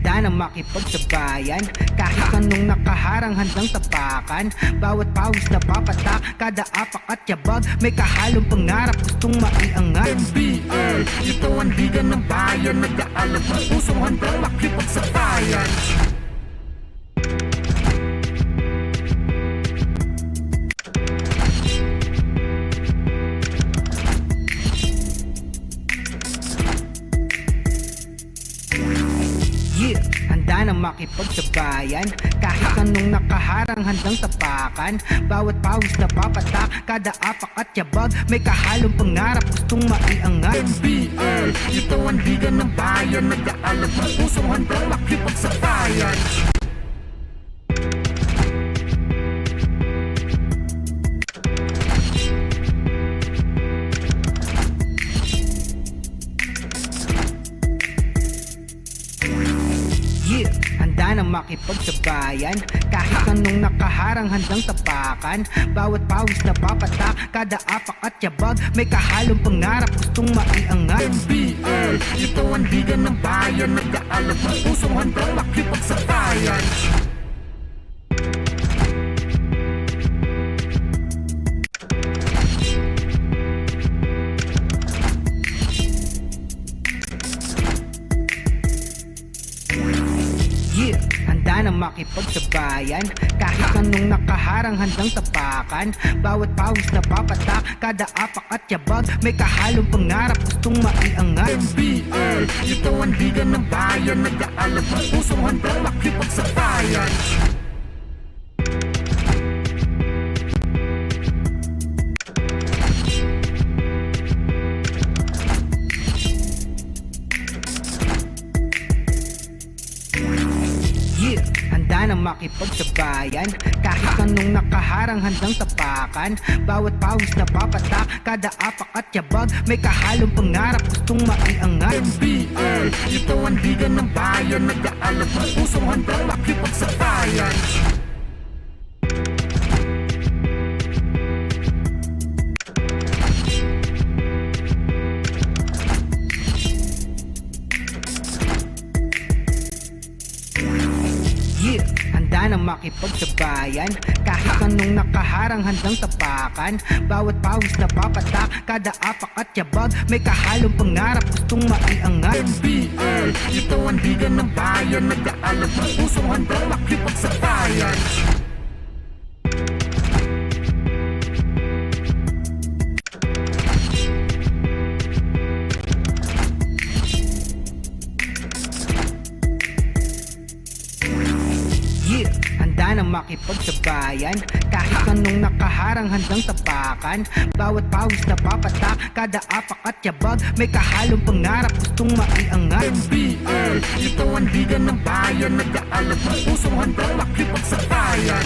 handa na makipagsabayan. Kahit anong nakaharang handang tapakan. Bawat pawis na papatak, kada apak at yabag, may kahalong pangarap gustong maiangat. NBL, ito ang liga ng bayan, nag-aalab ng pusong handang makipagsabayan. Handa na makipagsabayan. Kahit anong nakaharang handang tapakan. Bawat pawis na papatak, kada apak at yabag, may kahalong pangarap gustong maiangat. NBL, ito ang liga ng bayan, nag-aalab ng pusong handang makipagsabayan. Handa na makipagsabayan. Kahit anong nakaharang handang tapakan. Bawat pawis na papatak, kada apak at yabag, may kahalong pangarap gustong maiangat. NBL, ito ang liga ng bayan, nag-aalab ng pusong handang makipagsabayan. Handa na makipagsabayan. Kahit anong nakaharang handang tapakan. Bawat pawis na papatak, kada apak at yabag, may kahalong pangarap gustong maiangat. NBL, ito ang liga ng bayan, nag-aalab ng pusong handang makipagsabayan. Handa na makipagsabayan. Kahit anong nakaharang handang tapakan. Bawat pawis na papatak, kada apak at yabag, may kahalong pangarap gustong maiangat. NBL, ito ang liga ng bayan, nag-aalab ng pusong handang makipagsabayan. Handa na makipagsabayan. Kahit anong nakaharang handang tapakan. Bawat pawis na papatak, kada apak at yabag, may kahalong pangarap gustong maiangat. NBL, ito ang liga ng bayan, nag-aalab ng pusong handang makipagsabayan. Handa na makipagsabayan. Kahit anong nakaharang handang tapakan. Bawat pawis na papatak, kada apak at yabag, may kahalong pangarap gustong maiangat. NBL, ito ang liga ng bayan, nag-aalab ng pusong handang makipagsabayan.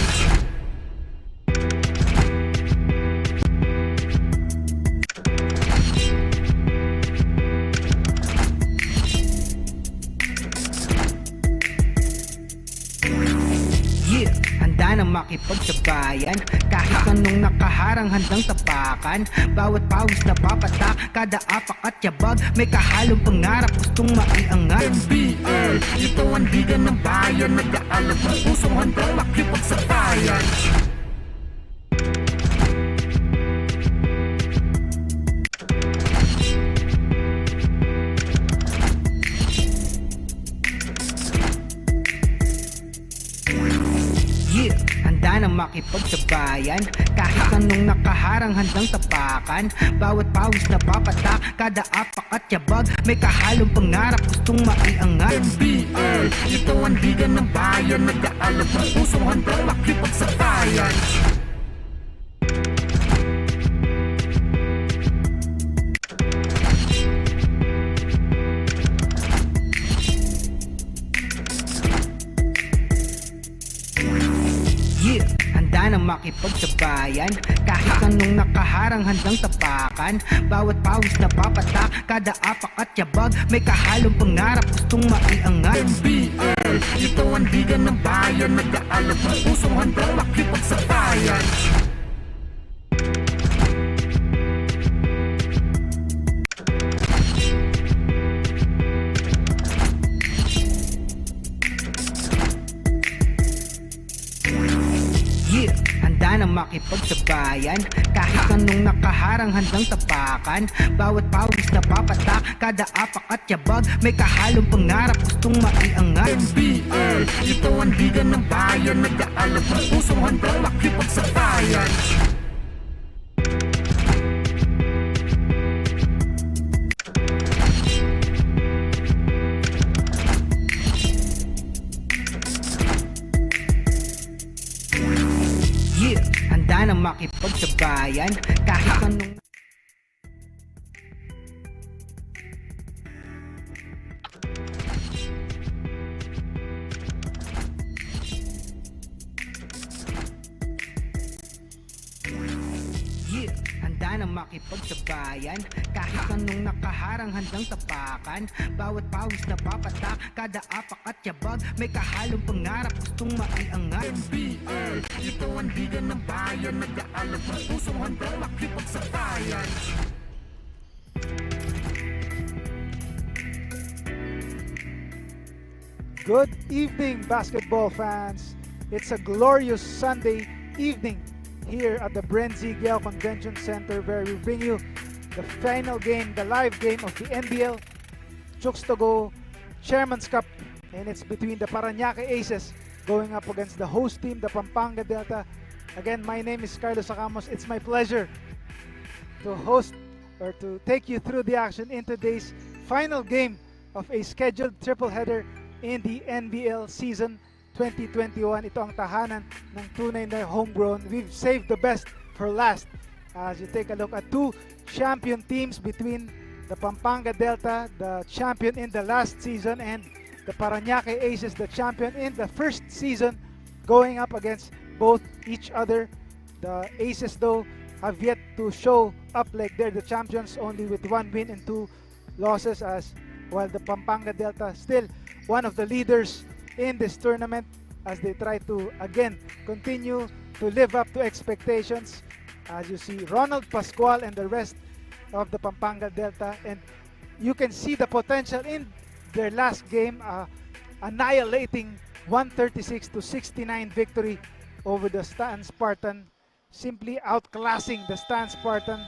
Handa na makipagsabayan. Kahit anong nakaharang handang tapakan. Bawat pawis na papatak, kada apak at yabag, may kahalong pangarap gustong maiangat. NBL, ito ang liga ng bayan, nag-aalab ng pusong handang makipagsabayan. Handa na makipagsabayan. Kahit anong nakaharang handang tapakan. Bawat pawis na papatak, kada apak at yabag, may kahalong pangarap gustong maiangat. NBL, ito ang liga ng bayan, nag-aalab ng pusong handang makipagsabayan. Handa na makipagsabayan. Kahit anong nakaharang handang tapakan. Bawat pawis na papatak, kada apak at yabag, may kahalong pangarap gustong maiangat. NBL, ito ang liga ng bayan, nag-aalab ng pusong handang makipagsabayan. makipagsabayan. Kahit anong nakaharang handang tapakan. Bawat pawis na papatak, kada apak at yabag, may kahalong pangarap gustong maiangat. NBL, ito ang liga ng bayan, nag-aalab ng pusong handang makipagsabayan. Yeah, handa na makipagsabayan. Kahit anong handa na makipagsabayan. Kahit anong nakaharang handang tapakan. Bawat pawis na papatak, kada apak at yabag, may kahalong pangarap gustong maiangat. NBL, ito ang liga ng bayan, nag-aalab ng pusong handang makipagsabayan. Good evening, basketball fans. It's a glorious Sunday evening here at the Brenzigiao Convention Center, where we bring you the final game, the live game of the NBL Chooks-to-Go Chairman's Cup, and it's between the Parañaque Aces going up against the host team, the Pampanga Delta. Again, my name is Carlos Sacamos. It's my pleasure to host or to take you through the action in today's final game of a scheduled triple header in the NBL season 2021. Ito ang tahanan ng tunay na homegrown. We've saved the best for last as you take a look at two champion teams between the Pampanga Delta, the champion in the last season, and the Parañaque Aces, the champion in the first season, going up against both each other. The Aces, though, have yet to show up like they're the champions, only with 1 win and 2 losses, as while the Pampanga Delta still one of the leaders in this tournament as they try to again continue to live up to expectations. As you see, Ronald Pascual and the rest of the Pampanga Delta, and you can see the potential in their last game, annihilating 136-69 victory over the Stan Spartan, simply outclassing the Stan Spartan.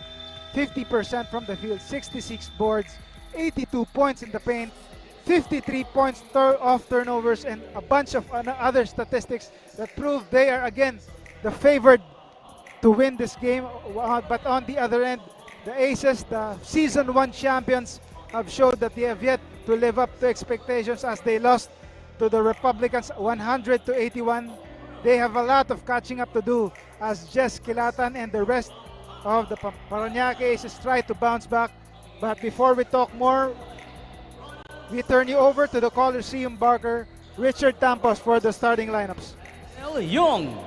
50% from the field, 66 boards, 82 points in the paint, 53 points off turnovers, and a bunch of other statistics that prove they are again the favored to win this game. But on the other end, the Aces, the season 1 champions, have showed that they have yet to live up to expectations as they lost to the Republicans 100-81. They have a lot of catching up to do as Jess Kilatan and the rest of the Parañaque Aces try to bounce back. But before we talk more, we turn you over to the Coliseum Barker, Richard Tampos, for the starting lineups. Young.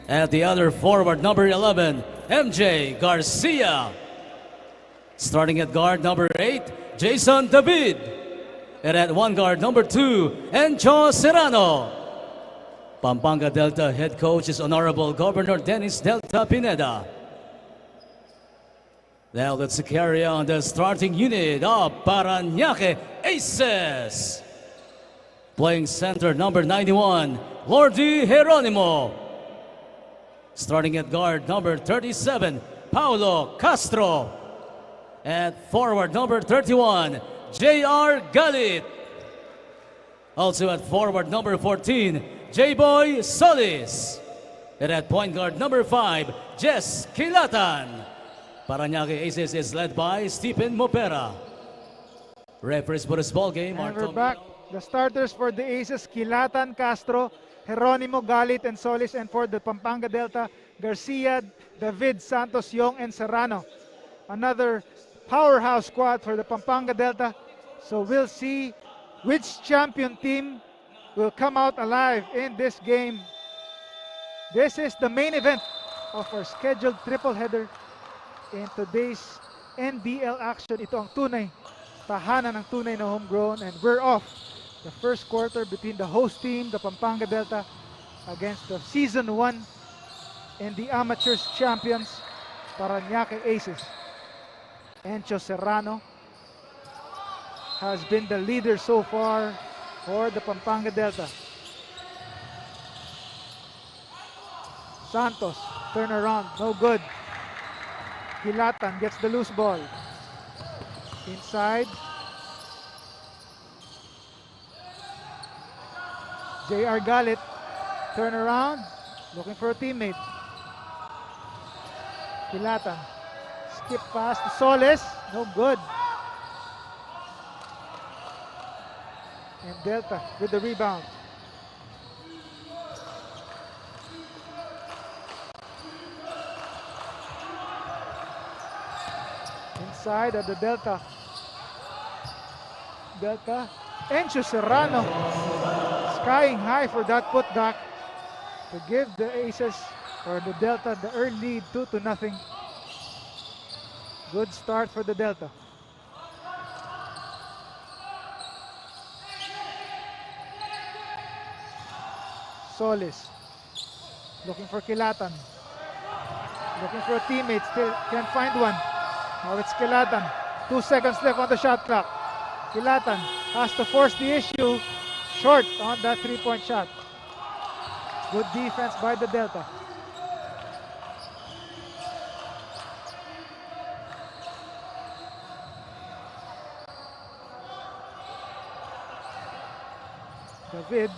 At the other forward, number 11, MJ Garcia. Starting at guard, number 8, Jason David. And at one guard, number 2, Encho Serrano. Pampanga Delta head coach is Honorable Governor Dennis Delta Pineda. Now let's carry on the starting unit of Parañaque Aces. Playing center, number 91, Lordy Geronimo. Starting at guard, number 37, Paulo Castro. At forward, number 31, J.R. Galit. Also at forward, number 14, J-Boy Solis. And at point guard, number 5, Jess Kilatan. Parañaque Aces is led by Stephen Mopera. Referees for this ball game are And we're back. The starters for the Aces, Kilatan, Castro, Geronimo, Galit, and Solis. And for the Pampanga Delta, Garcia, David, Santos, Young, and Serrano. Another powerhouse squad for the Pampanga Delta. So we'll see which champion team will come out alive in this game. This is the main event of our scheduled triple header in today's NBL action. Ito ang tunay, tahanan ng tunay na homegrown, and we're off the first quarter between the host team, the Pampanga Delta, against the season 1 and the amateurs champions, Parañaque Aces. Encho Serrano has been the leader so far for the Pampanga Delta. Santos Turn around, no good. Kilatan gets the loose ball. Inside. J.R. Galit. Turn around. Looking for a teammate. Kilatan. Skip pass to Solis. No good. And Delta with the rebound. Inside of the Delta. Delta. Encho Serrano. Skying high for that putback to give the Aces or the Delta the early lead 2-0. Good start for the Delta. Solis looking for Kilatan. Looking for a teammate, still can't find one. Now it's Kilatan. 2 seconds left on the shot clock. Kilatan has to force the issue. Short on that three-point shot. Good defense by the Delta. David.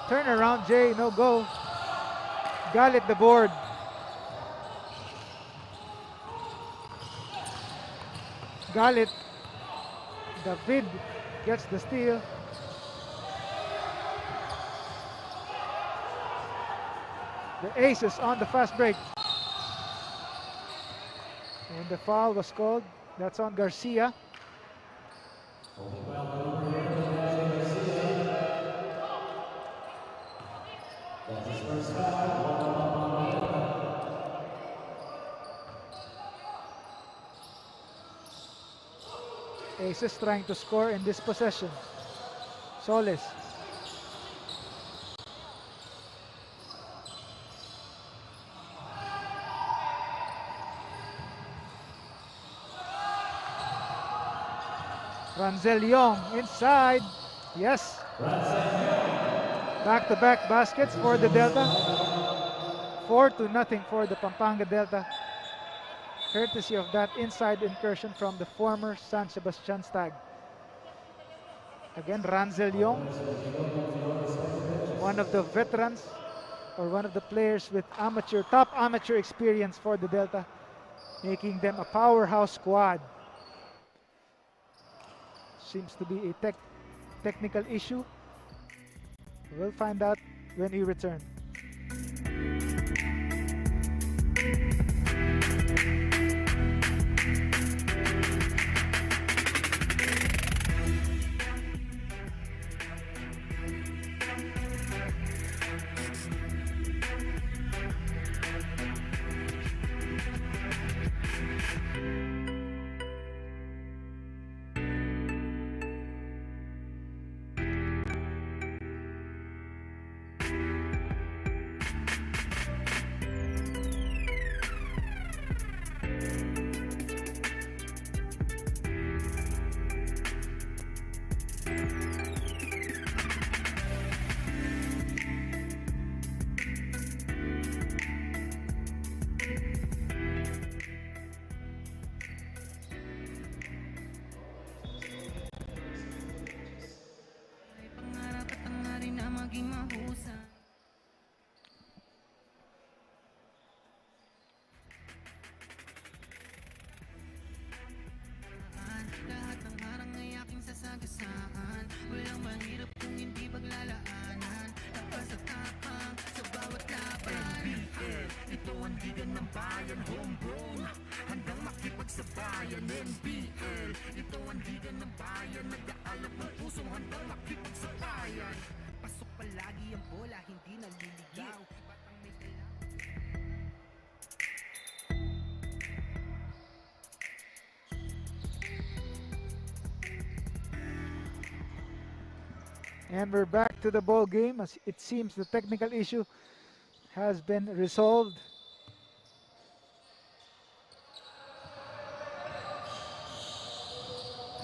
Turn around, Jay, no go. Galit the board. Galit. David gets the steal. The Aces on the fast break. And the foul was called. That's on Garcia. Aces trying to score in this possession. Solis. Ranzel Young inside. Yes. Back-to-back baskets for the Delta. 4-0 for the Pampanga Delta. Courtesy of that inside incursion from the former San Sebastian Stag. Again, Ranzel Young, one of the veterans or one of the players with top amateur experience for the Delta, making them a powerhouse squad. Seems to be a technical issue. We'll find out when he returns. Bayan NBL. Ito ang liga ng bayan, nag-aalap ng pusong handang makipagsabayan. Pasok palagi ang bola, hindi naliligaw. Batang may kailangan. And we're back to the ball game as it seems the technical issue has been resolved.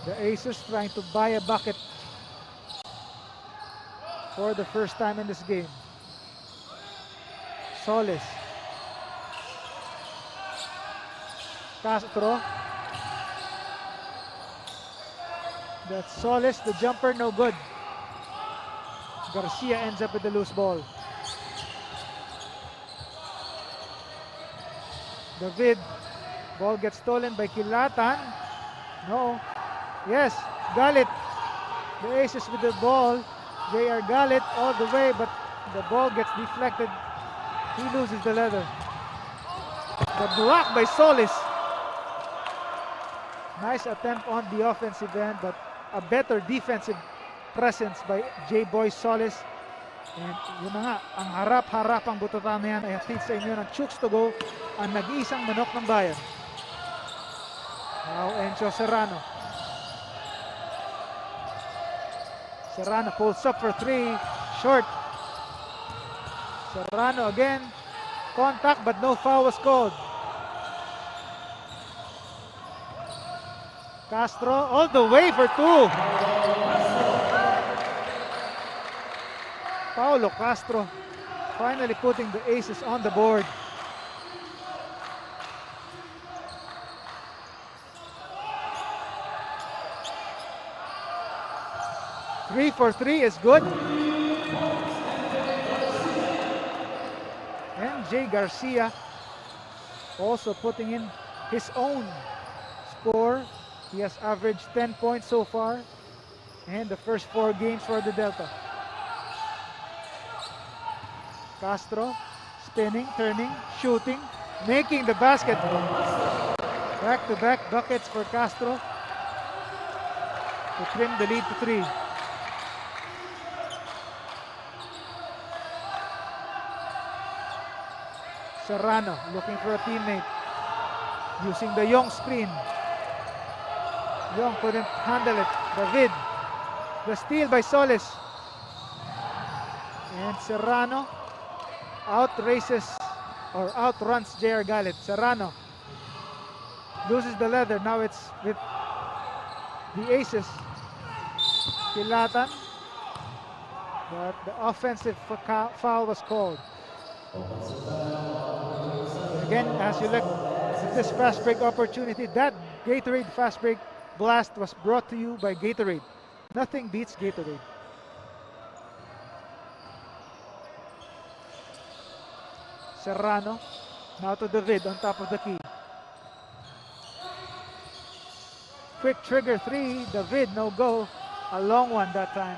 The Aces trying to buy a bucket for the first time in this game. Solis Castro. That's Solis, the jumper, no good. Garcia ends up with the loose ball. David, ball gets stolen by Kilatan. No. Yes, Galit. The Aces with the ball. J.R. Galit all the way, but the ball gets deflected. He loses the leather. The block by Solis. Nice attempt on the offensive end, but a better defensive presence by J-Boy Solis. And yun na nga, ang harap-harapang bututan na yan ay hatid sa inyo ng Chooks-to-Go, ang nag-iisang manok ng bayan. Now, Encho Serrano. Serrano pulls up for three, short. Serrano again, contact but no foul was called. Castro all the way for two. Paulo Castro finally putting the Aces on the board. Three for three is good. And Jay Garcia also putting in his own score. He has averaged 10 points so far in the first 4 games for the Delta. Castro spinning, turning, shooting, making the basket. Back-to-back buckets for Castro to trim the lead to 3. Serrano looking for a teammate, using the Young screen. Young couldn't handle it. David, the steal by Solis. And Serrano outruns J.R. Galit. Serrano loses the leather. Now it's with the Aces. Kilatan, but the offensive foul was called. Again, as you look at this fast break opportunity, that Gatorade fast break blast was brought to you by Gatorade. Nothing beats Gatorade. Serrano, now to David on top of the key. Quick trigger three, David no go. A long one that time.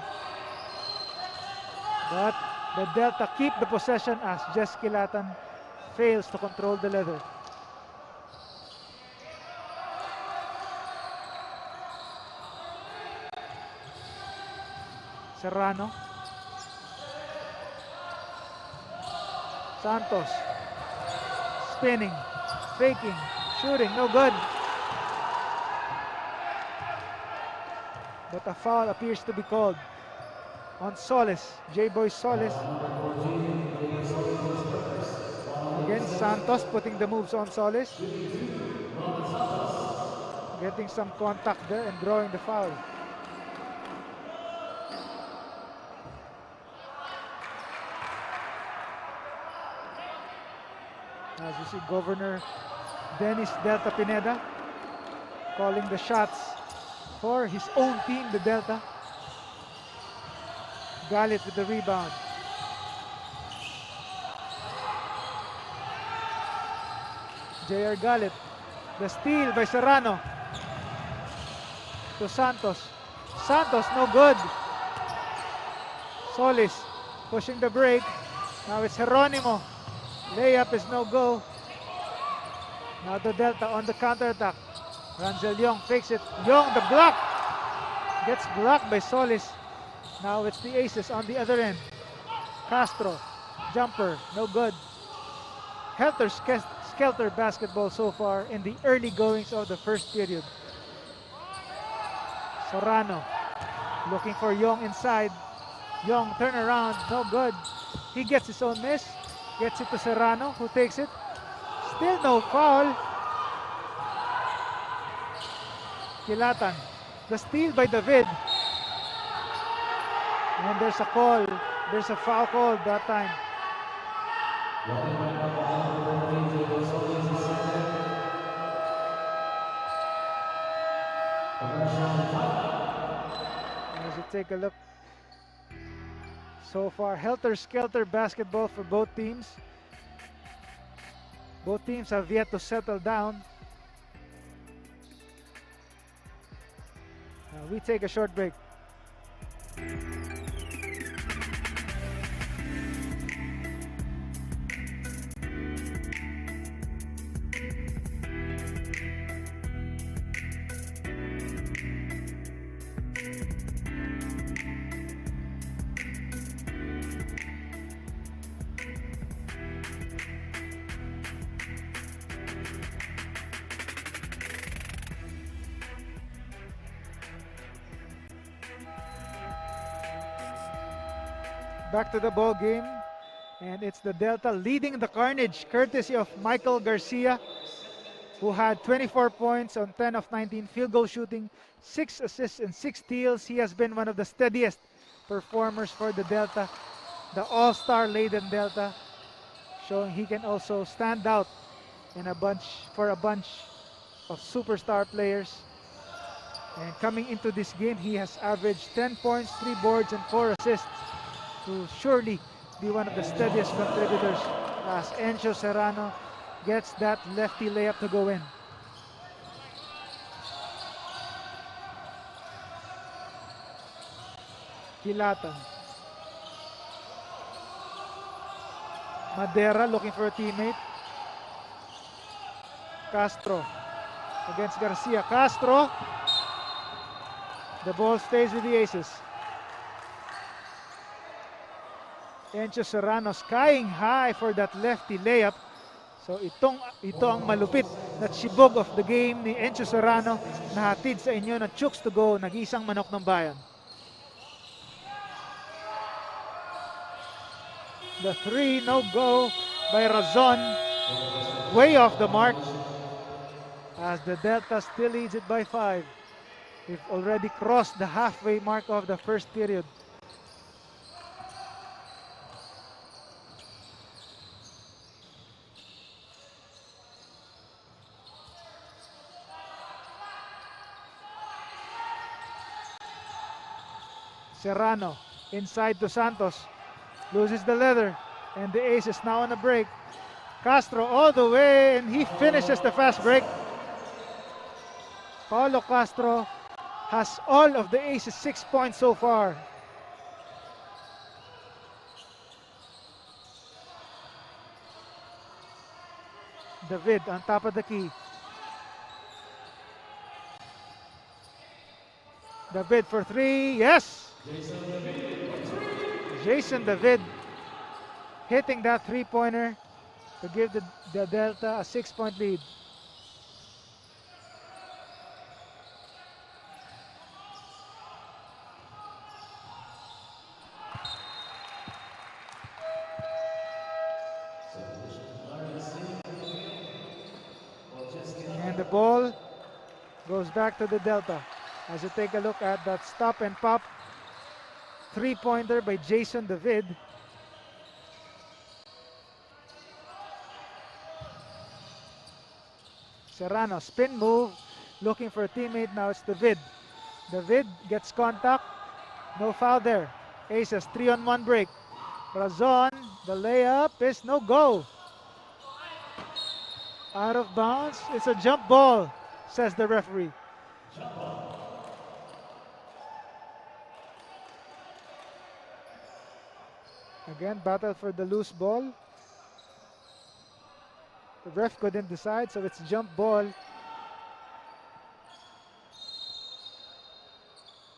But the Delta keep the possession as Jess Kilatan fails to control the leather. Serrano. Santos. Spinning. Faking. Shooting. No good. But a foul appears to be called on Solis. J-Boy Solis. Again, Santos putting the moves on Solis. Getting some contact there and drawing the foul. As you see, Governor Dennis Delta Pineda calling the shots for his own team, the Delta. Galit with the rebound. J.R. Galit. The steal by Serrano. To Santos. Santos, no good. Solis pushing the break. Now it's Geronimo. Layup is no go. Now the Delta on the counter-attack. Ranzel Young fakes it. Young, the block. Gets blocked by Solis. Now it's the Aces on the other end. Castro, jumper, no good. Helter-skelter basketball so far in the early goings of the first period. Serrano looking for Young inside. Young turn around, no good. He gets his own miss. Gets it to Serrano, who takes it. Still no foul. Kilatan. The steal by David. And there's a call. There's a foul call that time. As you take a look, so far, helter-skelter basketball for both teams. Both teams have yet to settle down. We take a short break. Back to the ball game, and it's the Delta leading the carnage, courtesy of Michael Garcia, who had 24 points on 10 of 19 field goal shooting, 6 assists and 6 steals. He has been one of the steadiest performers for the Delta, the all-star laden Delta, showing he can also stand out in a bunch of superstar players. And coming into this game, he has averaged 10 points, 3 boards, and 4 assists, to surely be one of the steadiest contributors as Encho Serrano gets that lefty layup to go in. Kilatan. Madera looking for a teammate. Castro against Garcia. Castro. The ball stays with the Aces. Encho Serrano skying high for that lefty layup. So ito ang malupit na chibog of the game ni Encho Serrano na hatid sa inyo ng Chooks-to-Go, nag-iisang manok ng bayan. The 3, no go by Razon. Way off the mark as the Delta still leads it by 5. We've already crossed the halfway mark of the first period. Serrano inside to Santos, loses the leather, and the Ace is now on a break. Castro all the way, and he finishes the fast break. Paulo Castro has all of the Aces' 6 points so far. David on top of the key. David for 3, yes! Jason David hitting that 3-pointer to give the Delta a 6-point lead. And the ball goes back to the Delta. As you take a look at that stop and pop 3-pointer by Jason David. Serrano, spin move, looking for a teammate. Now it's David. David gets contact. No foul there. Aces 3-on-1 break. Razon, the layup is no go. Out of bounds. It's a jump ball, says the referee. Again, battle for the loose ball. The ref couldn't decide, so it's jump ball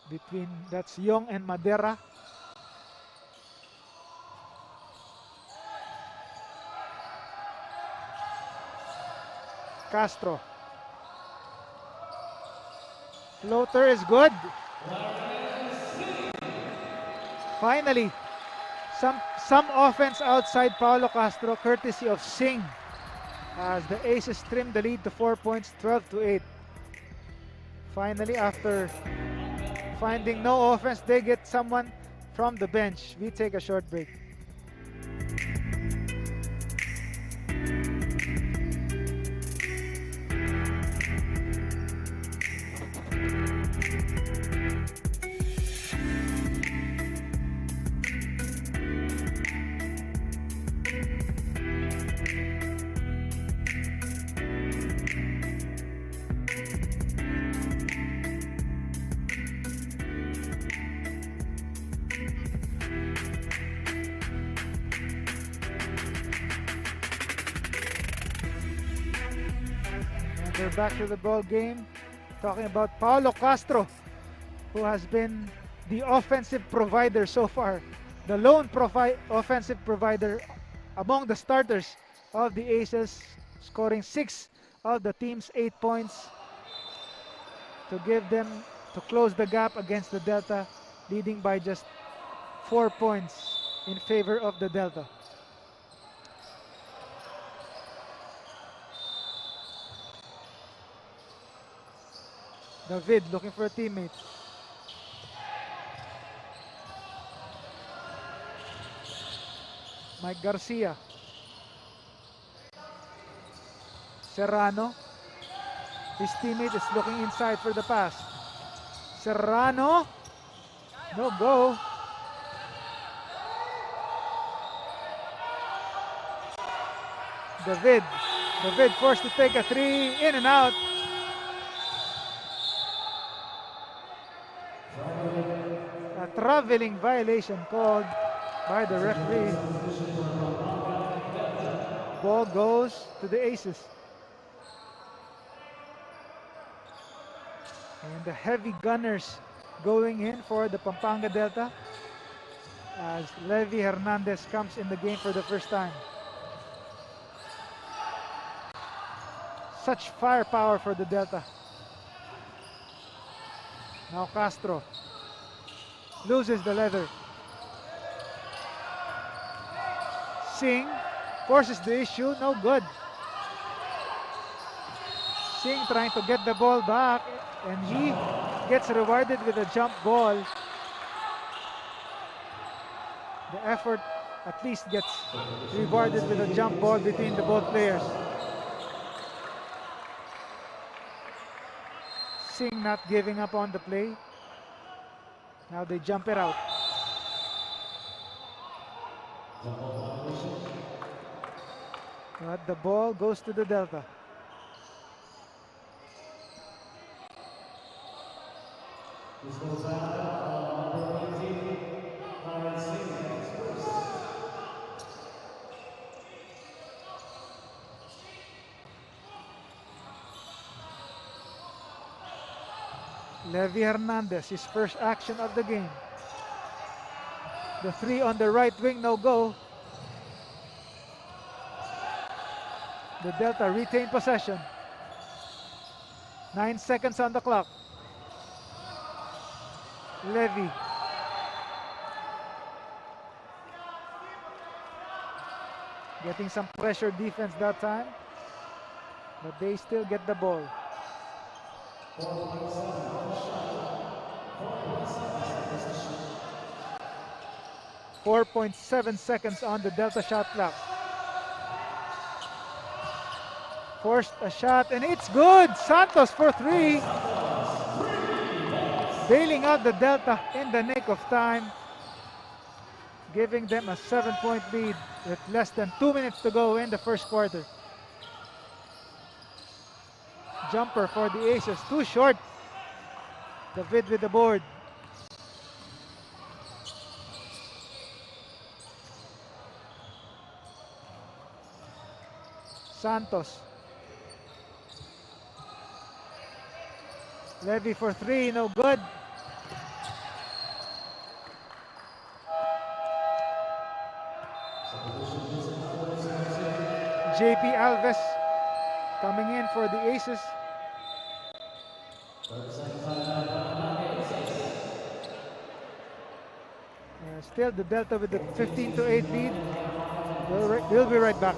between, that's Young and Madera. Castro. Floater is good. Finally, some offense outside Paulo Castro, courtesy of Singh, as the Aces trim the lead to 4 points, 12-8. Finally, after finding no offense, they get someone from the bench. We take a short break. we're back to the ball game. Talking about Paulo Castro, who has been the offensive provider so far. The lone offensive provider among the starters of the Aces, scoring 6 of the team's 8 points to give them to close the gap against the Delta, leading by just 4 points in favor of the Delta. David looking for a teammate. Mike Garcia. Serrano. His teammate is looking inside for the pass. Serrano. No go. David. David forced to take a three. In and out. A traveling violation called by the referee. Ball goes to the Aces. And the heavy gunners going in for the Pampanga Delta as Levi Hernandez comes in the game for the first time. Such firepower for the Delta. Now Castro loses the leather. Singh forces the issue, no good. Singh trying to get the ball back, and he gets rewarded with a jump ball. The effort at least gets rewarded with a jump ball between the both players. Singh not giving up on the play. Now they jump it out. But the ball goes to the Delta. Levi Hernandez, his first action of the game. The three on the right wing, no go. The Delta retain possession. 9 seconds on the clock. Levi. Getting some pressure defense that time, but they still get the ball. 4.7 seconds on the Delta shot clock. Forced a shot and it's good. Santos for three. Bailing out the Delta in the nick of time, giving them a 7-point lead with less than 2 minutes to go in the first quarter. Jumper for the Aces, too short. David with the board. Santos. Levy for three, no good. JP Alves coming in for the Aces. Still the Delta with the 15-8 lead. We'll be right back.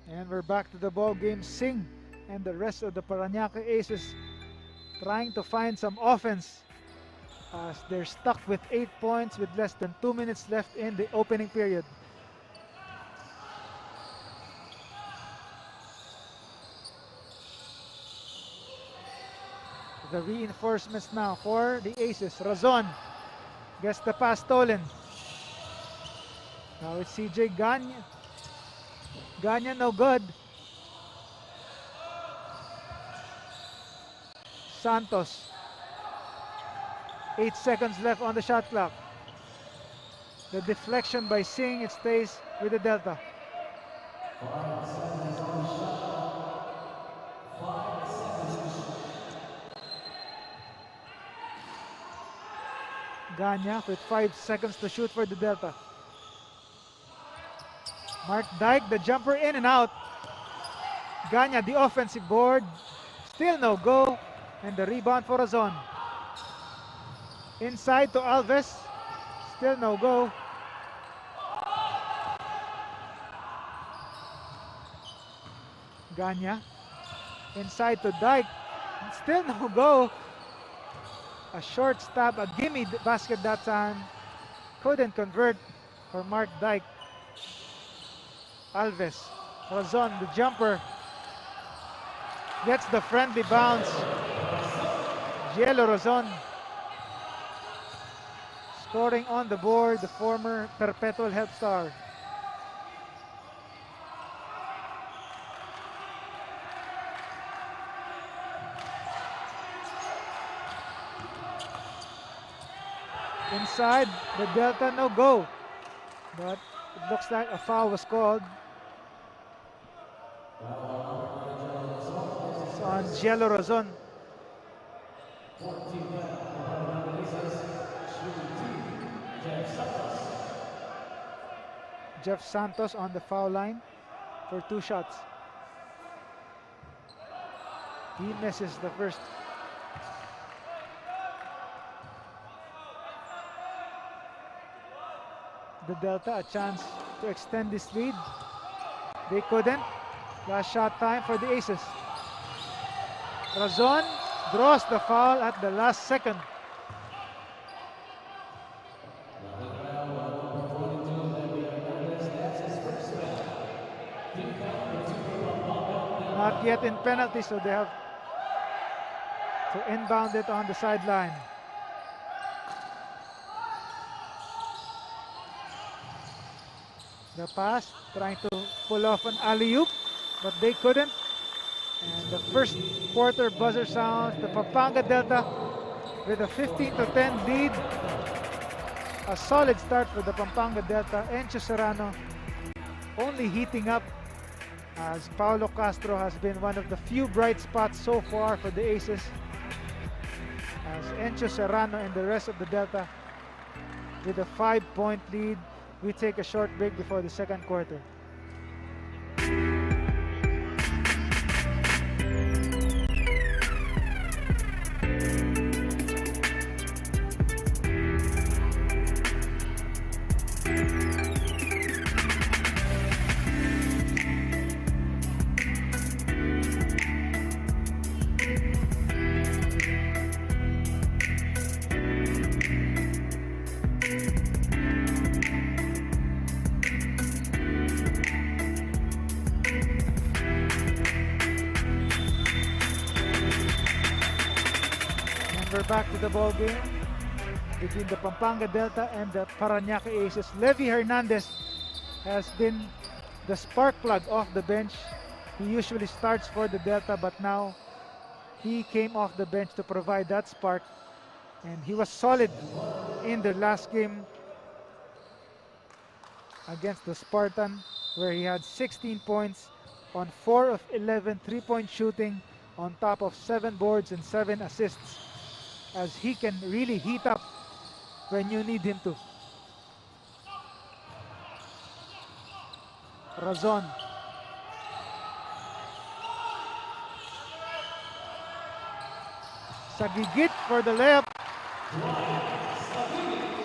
And we're back to the ball game. Singh and the rest of the Parañaque Aces trying to find some offense as they're stuck with 8 points with less than 2 minutes left in the opening period. The reinforcements now for the Aces. Razon gets the pass stolen. Now it's CJ Ganya. Ganya no good. Santos. 8 seconds left on the shot clock. The deflection by Singh, it stays with the Delta. Ganya with 5 seconds to shoot for the Delta. Mark Dyke, the jumper in and out. Ganya, the offensive board. Still no go. And the rebound for Razon. Inside to Alves. Still no go. Ganya. Inside to Dyke. Still no go. A short stab, a gimme basket that time. Couldn't convert for Mark Dyke. Alves. Razon, the jumper. Gets the friendly bounce. Gielo Razon. Scoring on the board, the former Perpetual Help star. Inside, the Delta, no go. But it looks like a foul was called. It's on Gielo Razon. Jeff Santos on the foul line for 2 shots. He misses the first. The Delta a chance to extend this lead. They couldn't. Last shot time for the Aces. Razon draws the foul at the last second. Not yet in penalty, so they have to inbound it on the sideline. The pass, trying to pull off an alley-oop, but they couldn't. And the first quarter buzzer sounds. The Pampanga Delta with a 15-10 lead. A solid start for the Pampanga Delta. Encho Serrano only heating up, as Paulo Castro has been one of the few bright spots so far for the Aces. As Encho Serrano and the rest of the Delta with a 5-point lead. We take a short break before the second quarter. We're back to the ball game between the Pampanga Delta and the Parañaque Aces. Levy Hernandez has been the spark plug off the bench. He usually starts for the Delta, but now he came off the bench to provide that spark. And he was solid in the last game against the Spartan, where he had 16 points on 4 of 11 3-point shooting, on top of 7 boards and 7 assists. As he can really heat up when you need him to. Razon. Sagigit for the layup.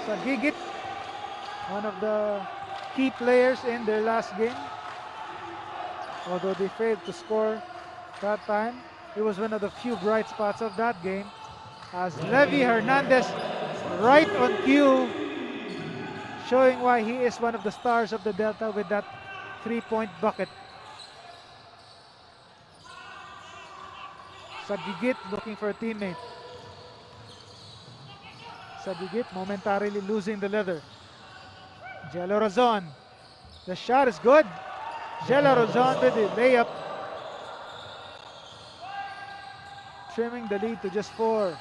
Sagigit, one of the key players in their last game. Although they failed to score that time, it was one of the few bright spots of that game. As Levy Hernandez right on cue, showing why he is one of the stars of the Delta with that 3-point bucket. Sagigit looking for a teammate. Sagigit momentarily losing the leather. Jello Razon. The shot is good. Jello Razon with the layup. Trimming the lead to just 4.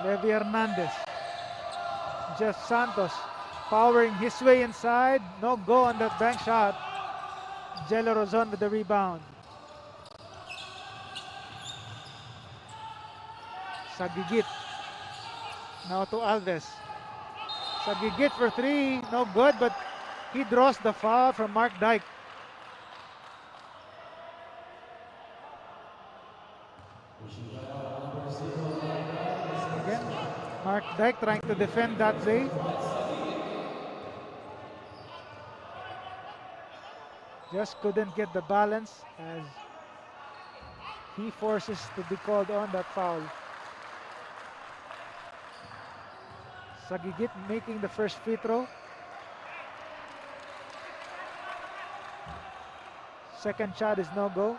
Levi Hernandez. Jeff Santos powering his way inside. No go on that bank shot. Jello Razon with the rebound. Sagigit. Now to Alves. Sagigit for 3. No good, but he draws the foul from Mark Dyke. Again, Mark Dyke trying to defend that play. Just couldn't get the balance as he forces to be called on that foul. Sagigit making the first free throw. Second shot is no go.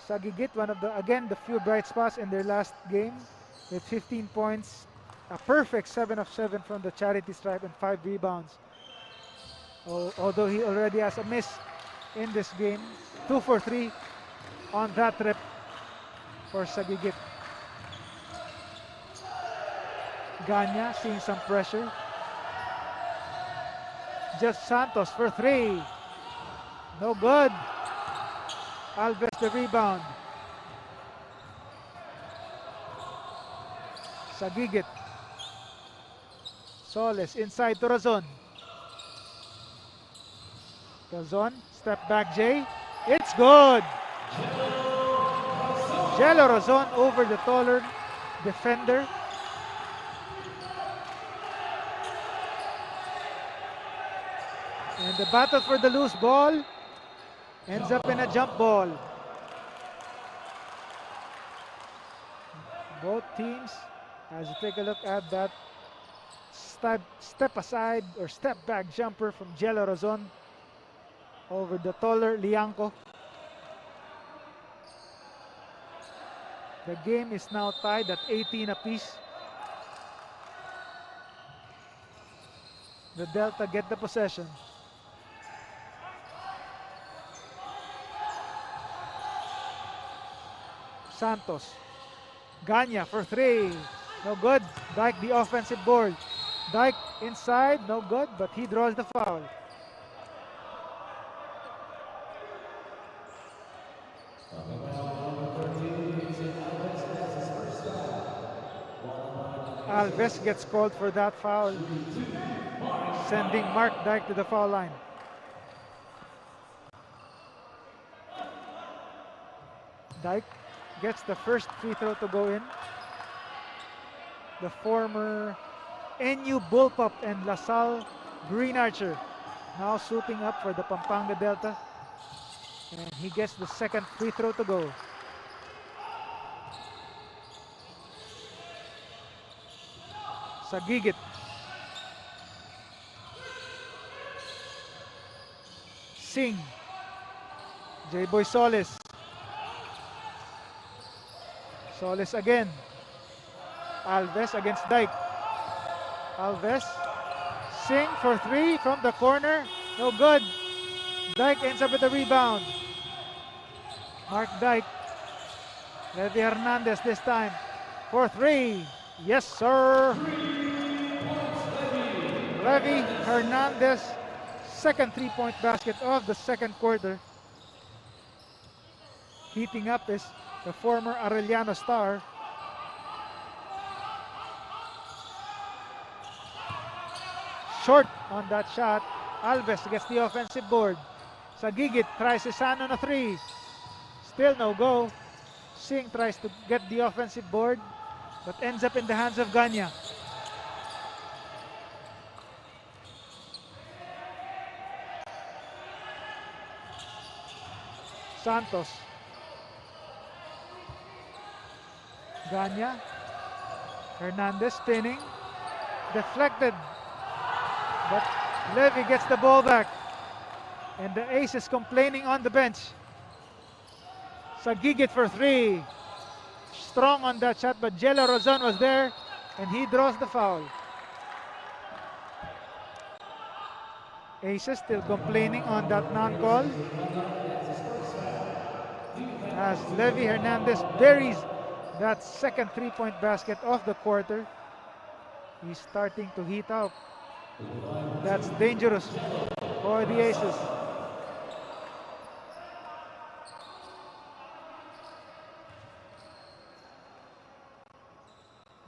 Sagigit, one of the few bright spots in their last game with 15 points, a perfect 7 of 7 from the charity stripe and 5 rebounds. Although he already has a miss in this game, 2 for 3 on that trip for Sagigit. Ganya seeing some pressure. Jeff Santos for 3. No good. Alves the rebound. Sagigit. Soles inside to Razon. Razon, step back Jay. It's good. Jello Razon over the taller defender. And the battle for the loose ball ends up in a jump ball. Both teams, as you take a look at that step aside or step back jumper from Jello Razon over the taller Lianco. The game is now tied at 18 apiece. The Delta get the possession. Santos. Ganya for 3. No good. Dyke the offensive board. Dyke inside. No good, but he draws the foul. Alves gets called for that foul, sending Mark Dyke to the foul line. Dyke gets the first free throw to go in. The former NU Bullpup and LaSalle Green Archer now suiting up for the Pampanga Delta. And he gets the second free throw to go. Sagigit. Singh. J-Boy Solis. Solis again. Alves against Dyke. Alves. Singh for 3 from the corner. No good. Dyke ends up with the rebound. Mark Dyke. Levi Hernandez this time. For 3. Yes, sir. Levi Hernandez. Second three-point basket of the second quarter. Heating up is the former Arellano star. Short on that shot. Alves gets the offensive board. Sagigit tries his hand on a 3. Still no go. Singh tries to get the offensive board, but ends up in the hands of Ganya. Santos. Ganya. Hernandez spinning. Deflected. But Levi gets the ball back. And the ace is complaining on the bench. Sagigit for three. Strong on that shot, but Jello Rozon was there and he draws the foul. Aces still complaining on that non-call. As Levy Hernandez buries that second three-point basket of the quarter. He's starting to heat up. That's dangerous for the Aces.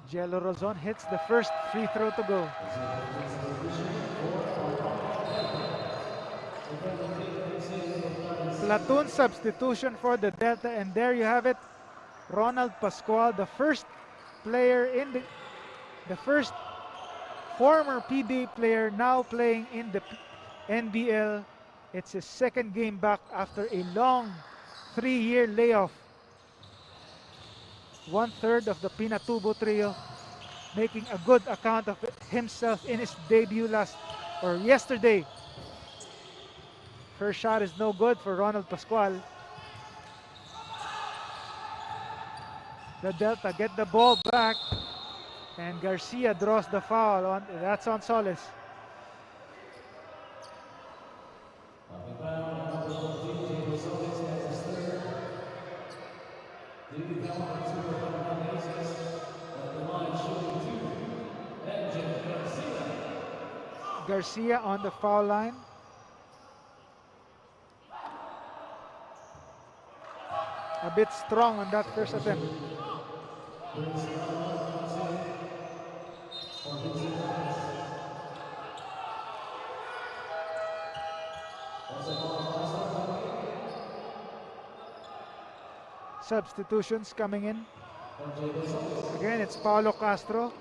Jello Rozon hits the first free throw to go. Platoon substitution for the Delta, and there you have it. Ronald Pascual, the first player in the first former PBA player now playing in the NBL. It's his second game back after a long 3-year layoff. 1/3 of the Pinatubo trio, making a good account of himself in his debut yesterday. First shot is no good for Ronald Pascual. The Delta get the ball back, and Garcia draws the foul. That's on Solis. Garcia on the foul line. A bit strong on that first attempt. Substitutions coming in. Again, it's Paulo Castro,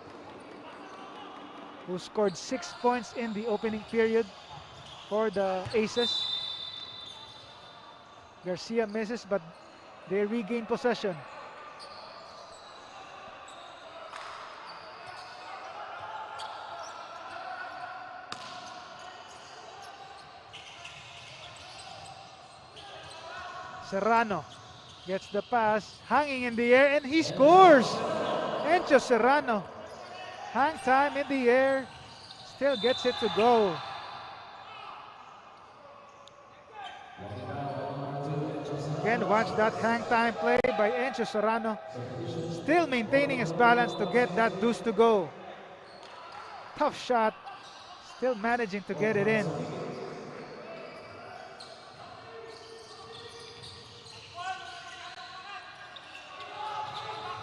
who scored 6 points in the opening period for the Aces. Garcia misses, but they regain possession. Serrano gets the pass, hanging in the air, and he scores! Encho Serrano, hang time in the air, still gets it to go. Again, watch that hang time play by Encho Serrano, still maintaining his balance to get that deuce to go. Tough shot, still managing to get it in.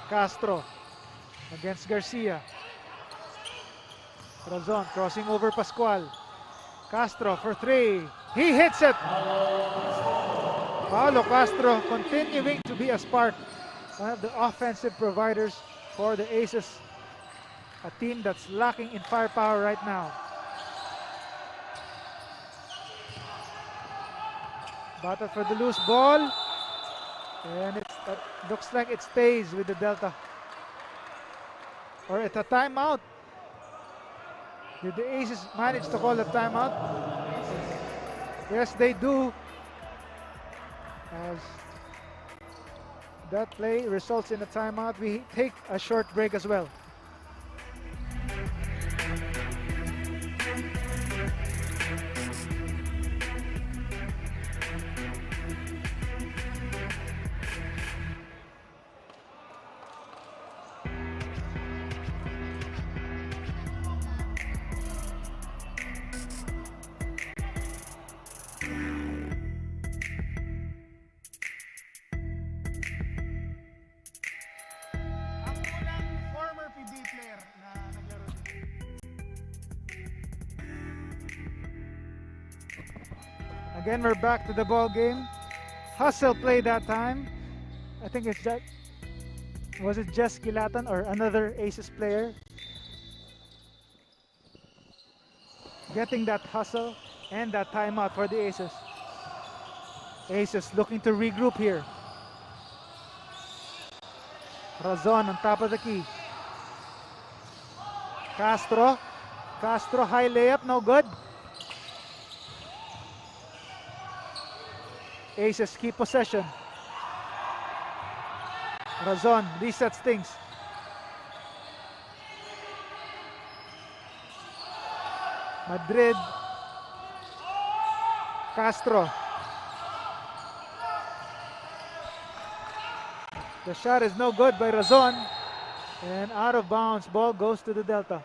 Castro against Garcia. Rozon crossing over Pascual. Castro for three. He hits it. Paulo Castro continuing to be a spark, one of the offensive providers for the Aces, a team that's lacking in firepower right now. Battle for the loose ball, and it looks like it stays with the Delta. Or it's a timeout. Did the Aces manage to call a timeout? Yes, they do. As that play results in a timeout, we take a short break as well. Again, we're back to the ball game. Hustle play that time. I think it's that. Was it Jess Gilatan or another Aces player? Getting that hustle and that timeout for the Aces. Aces looking to regroup here. Razon on top of the key. Castro. Castro high layup, no good. Aces keep possession. Razon resets things. Madrid. Castro. The shot is no good by Razon. And out of bounds, ball goes to the Delta.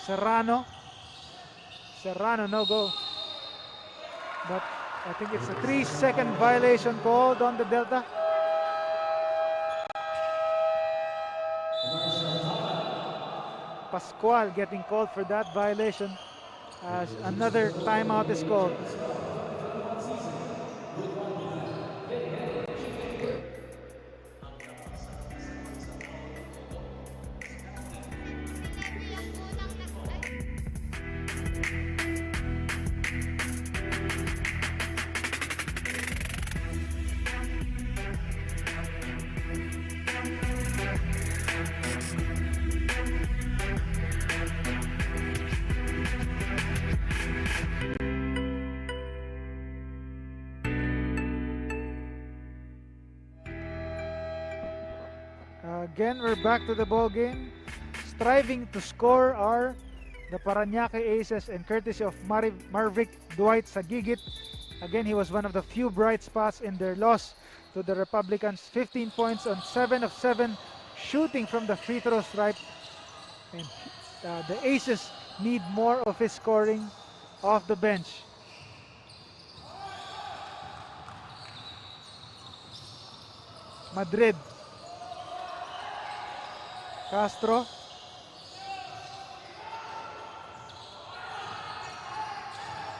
Serrano. Serrano, no go. But I think it's a 3-second violation called on the Delta. Pascual getting called for that violation as another timeout is called. Again, we're back to the ball game. Striving to score are the Parañaque Aces, and courtesy of Marvic Dwight Sagigit. Again, he was one of the few bright spots in their loss to the Republicans. 15 points on 7 of 7 shooting from the free throw stripe. And the Aces need more of his scoring off the bench. Madrid. Castro.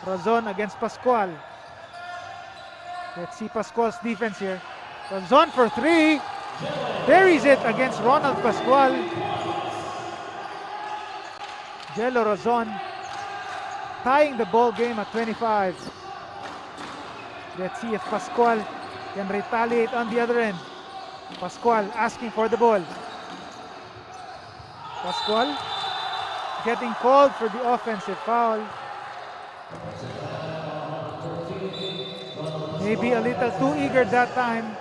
Razon against Pascual. Let's see Pascual's defense here. Razon for 3. Buries it against Ronald Pascual. Jello Razon tying the ball game at 25. Let's see if Pascual can retaliate on the other end. Pascual asking for the ball. Pascual getting called for the offensive foul. Maybe a little too eager that time.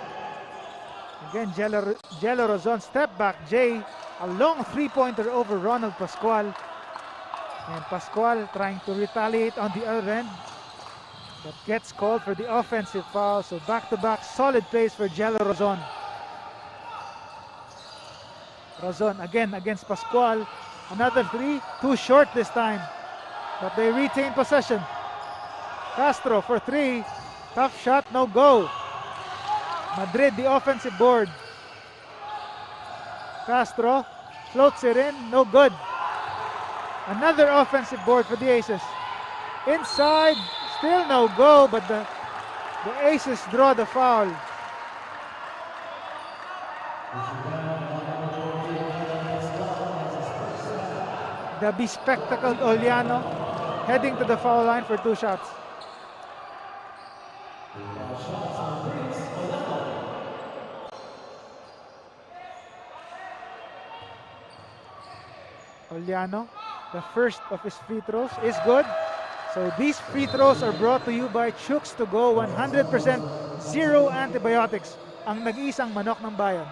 Again, Jello Razon step back. Jay, a long three-pointer over Ronald Pascual. And Pascual trying to retaliate on the other end. But gets called for the offensive foul. So back-to-back solid plays for Jello Razon. Razon again against Pascual. Another 3, too short this time. But they retain possession. Castro for 3. Tough shot, no go. Madrid the offensive board. Castro floats it in, no good. Another offensive board for the Aces. Inside, still no go, but the Aces draw the foul. The bespectacled Oliano heading to the foul line for 2 shots. Oliano, the first of his free throws, is good. So these free throws are brought to you by Chooks-to-Go, 100% zero antibiotics, ang nag-iisang manok ng bayan.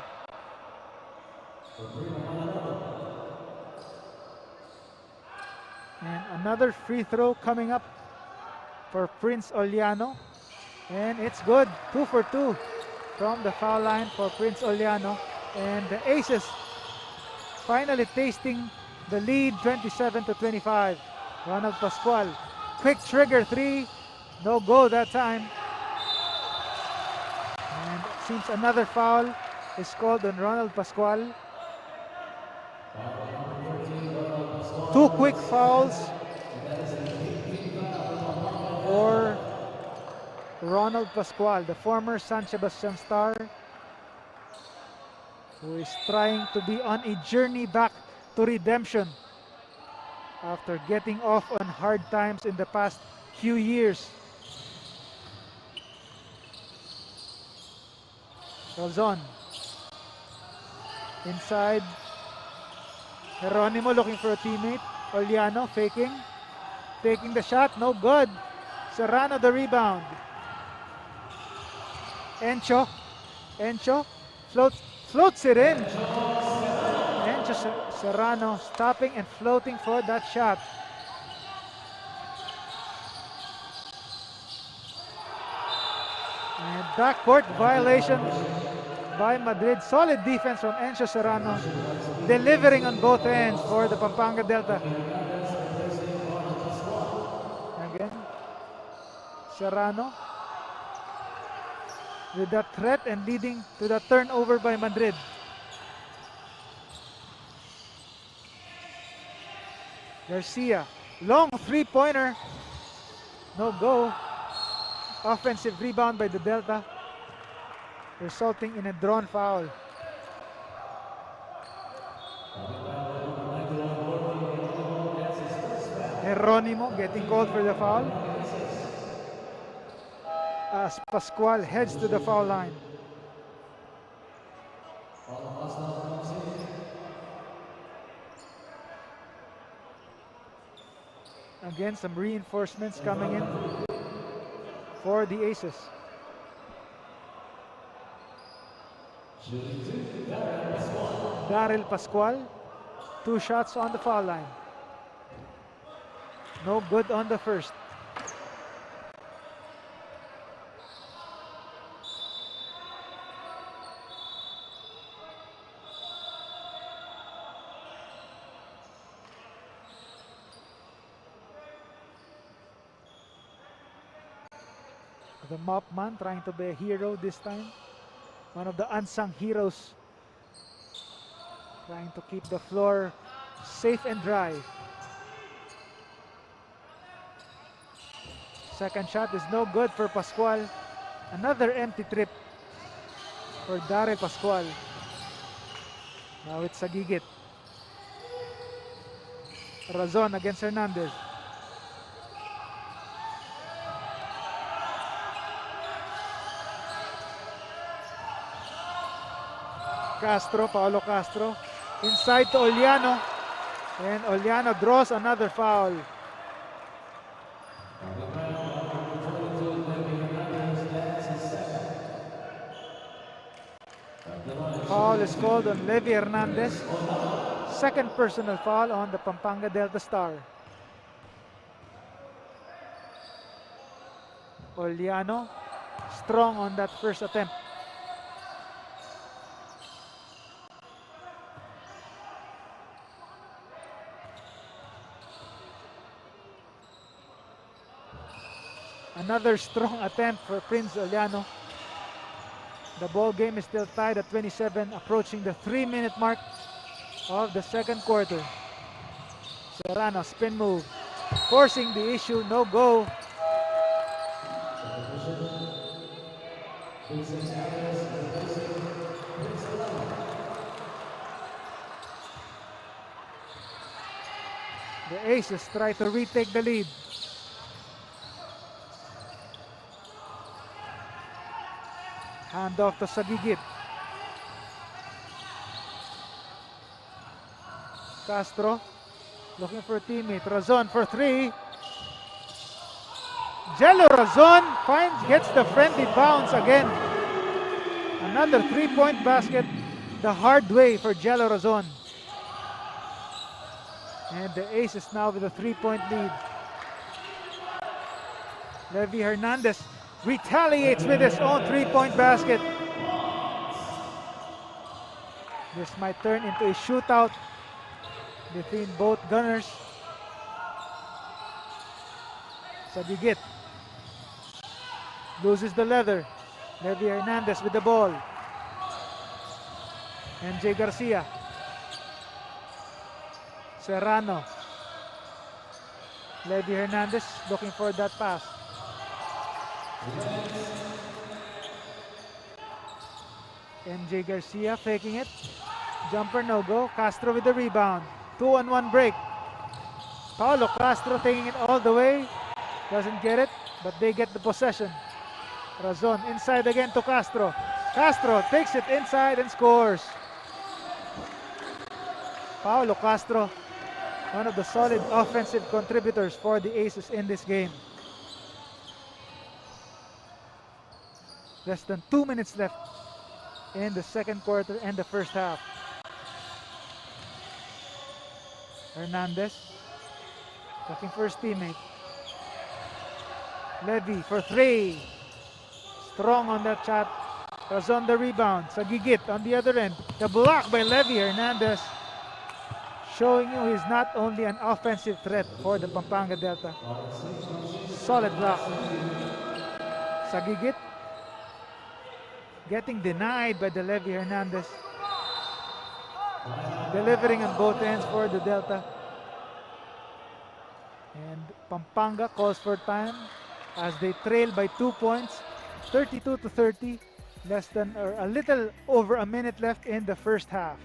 And another free throw coming up for Prince Oliano. And it's good. 2 for 2 from the foul line for Prince Oliano. And the Aces finally tasting the lead, 27-25. Ronald Pascual. Quick trigger 3. No go that time. And it seems another foul is called on Ronald Pascual. 2 quick fouls for Ronald Pascual, the former San Sebastian star, who is trying to be on a journey back to redemption after getting off on hard times in the past few years. Razon. Inside. Geronimo looking for a teammate. Oliano faking. Taking the shot. No good. Serrano the rebound. Encho. Encho. Floats it in. Encho Serrano stopping and floating for that shot. And backcourt violation by Madrid. Solid defense from Encho Serrano. Delivering on both ends for the Pampanga Delta. Again. Serrano. With that threat and leading to the turnover by Madrid. Garcia. Long three-pointer. No go. Offensive rebound by the Delta, resulting in a drawn foul. Geronimo getting called for the foul as Pascual heads to the foul line. Again, some reinforcements coming in for the Aces. Daryl Pascual, 2 shots on the foul line. No good on the first. The mop man trying to be a hero this time. One of the unsung heroes. Trying to keep the floor safe and dry. Second shot is no good for Pascual. Another empty trip for Daryl Pascual. Now it's Sagigit. Razon against Hernandez. Castro, Paolo Castro, inside to Oliano, and Oliano draws another foul. Foul is called on Levi Hernandez. Second personal foul on the Pampanga Delta star. Oliano, strong on that first attempt. Another strong attempt for Prince Oliano. The ball game is still tied at 27, approaching the 3-minute mark of the second quarter. Serrano, spin move, forcing the issue, no go. The Aces try to retake the lead. Hand off to Sagigit. Castro looking for a teammate. Razon for 3. Jello Razon gets the friendly bounce again. Another 3-point basket the hard way for Jello Razon. And the Aces now with a 3-point lead. Levi Hernandez retaliates with his own 3-point basket. This might turn into a shootout between both gunners. Sagigit loses the leather. Levi Hernandez with the ball. MJ Garcia. Serrano. Levi Hernandez looking for that pass. MJ Garcia faking it. Jumper no go. Castro with the rebound. 2-on-1 break. Paolo Castro taking it all the way. Doesn't get it, but they get the possession. Razon inside again to Castro. Castro takes it inside and scores. Paulo Castro, one of the solid offensive contributors for the Aces in this game. Less than 2 minutes left in the second quarter and the first half. Hernandez looking for his teammate. Levy for three. Strong on that shot. Razon the rebound. Sagigit on the other end. The block by Levy. Hernandez showing you he's not only an offensive threat for the Pampanga Delta. Solid block. Sagigit getting denied by the Levy Hernandez. Delivering on both ends for the Delta. And Pampanga calls for time as they trail by 2 points, 32-30. Less than or a little over a minute left in the first half.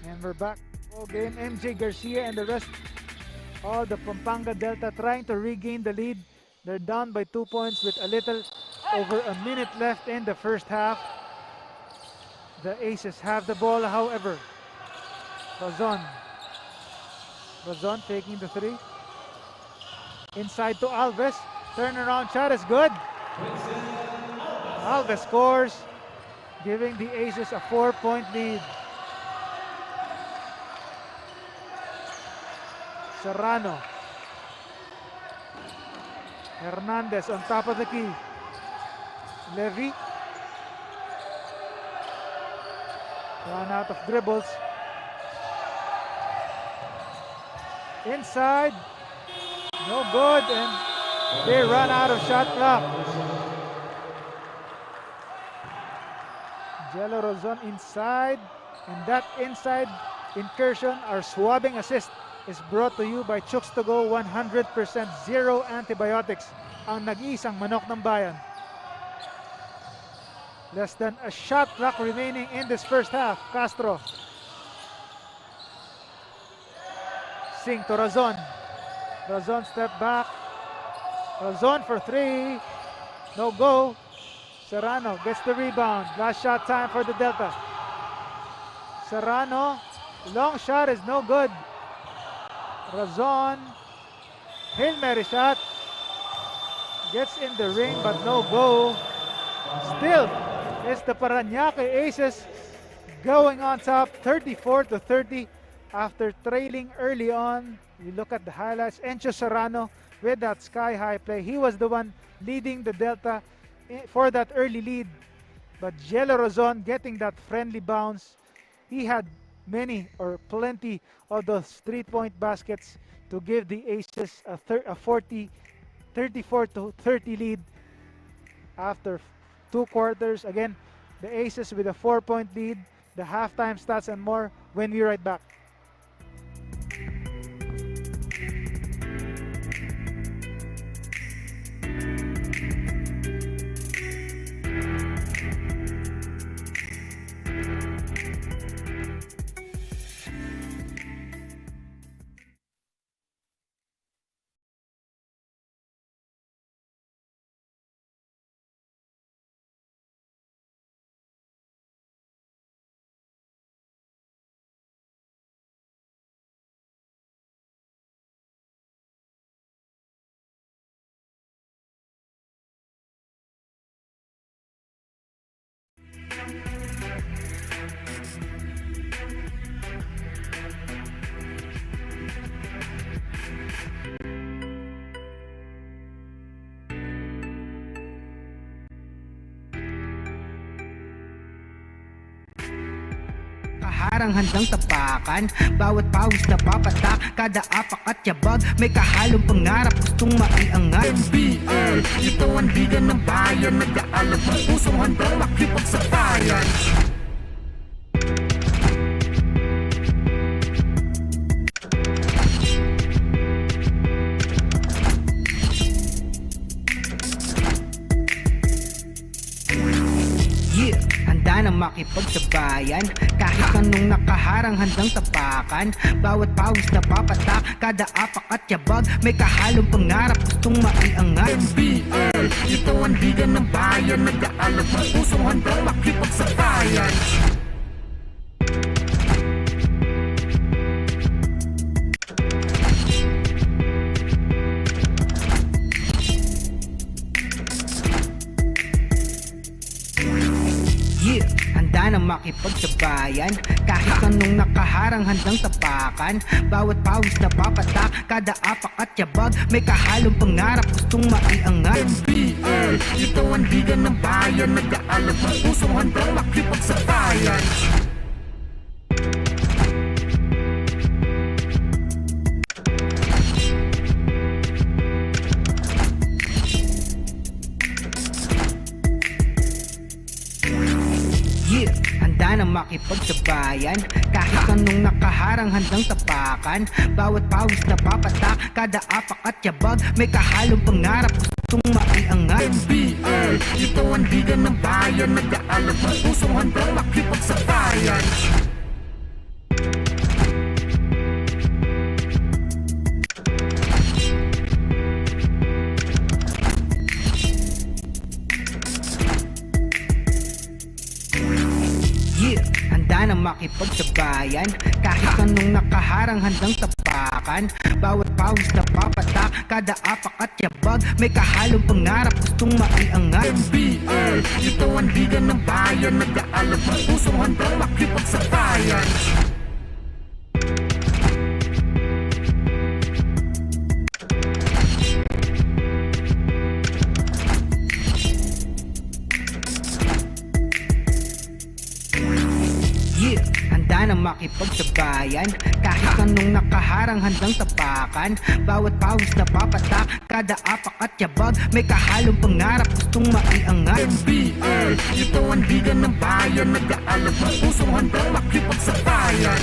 And we're back. Ball game. MJ Garcia and the rest, all the Pampanga Delta trying to regain the lead. They're down by 2 points with a little over a minute left in the first half. The Aces have the ball, however. Razon taking the three. Inside to Alves. Turnaround shot is good. Alves scores, giving the Aces a 4-point lead. Serrano. Hernandez on top of the key. Levy. Run out of dribbles. Inside. No good, and they run out of shot clock. Jello Razon inside, and that inside incursion or swabbing assist is brought to you by Chooks-to-Go. 100% zero antibiotics, ang nag-iisang manok ng bayan. Less than a shot clock remaining in this first half. Castro. Sing to Razon. Razon step back. Razon for three. No go. Serrano gets the rebound. Last shot time for the Delta. Serrano. Long shot is no good. Razon. Hail Mary shot. Gets in the ring but no go. Still, it's the Parañaque Aces going on top 34-30 after trailing early on. You look at the highlights. Encho Serrano with that sky-high play. He was the one leading the Delta for that early lead. But Jello Razon getting that friendly bounce. He had many or plenty of those 3-point baskets to give the Aces a 34-30 lead after 2 quarters. Again, the Aces with a 4-point lead, the halftime stats and more when we right back. nakaharang handang tapakan. Bawat pawis na papatak, kada apak at yabag, may kahalong pangarap gustong maiangat. NBL, ito ang liga ng bayan, nag-aalab ang pusong handang makipagsabayan. Yeah, handa na makipagsabayan, kahit anong nakaharang handang tapakan. Bawat pawis na papatak, kada apak at yabag, may kahalong pangarap gustong maiangat. NBL, ito ang liga ng bayan, nag-aalab ang pusong handang makipagsabayan. Yeah, handa na makipagsabayan, kahit anong nakaharang handang tapakan. Bawat pawis na papatak, kada apak at yabag, may kahalong pangarap gustong maiangat. NBL, ito ang liga ng bayan, nag-aalab ang pusong handang makipagsabayan. Yeah, handa na makipagsabayan, kahit anong nakaharang handang tapakan. Bawat pawis na papatak, kada apak at yabag, may kahalong pangarap gustong maiangat. NBL, ito ang liga ng bayan, nag-aalab ang pusong handang makipagsabayan. Yeah, handa na makipagsabayan, kahit anong nakaharang handang tapakan. Bawat pawis na papatak, kada apak at yabag, may kahalong pangarap gustong maiangat. NBL, ito ang liga ng bayan, nag-aalab ang pusong handang makipagsabayan. Yeah, handa na makipagsabayan, kahit anong nakaharang handang tapakan. Bawat pawis na papatak, kada apak at yabag, may kahalong pangarap gustong maiangat. NBL, ito ang liga ng bayan, nag-aalab ang pusong handang makipagsabayan.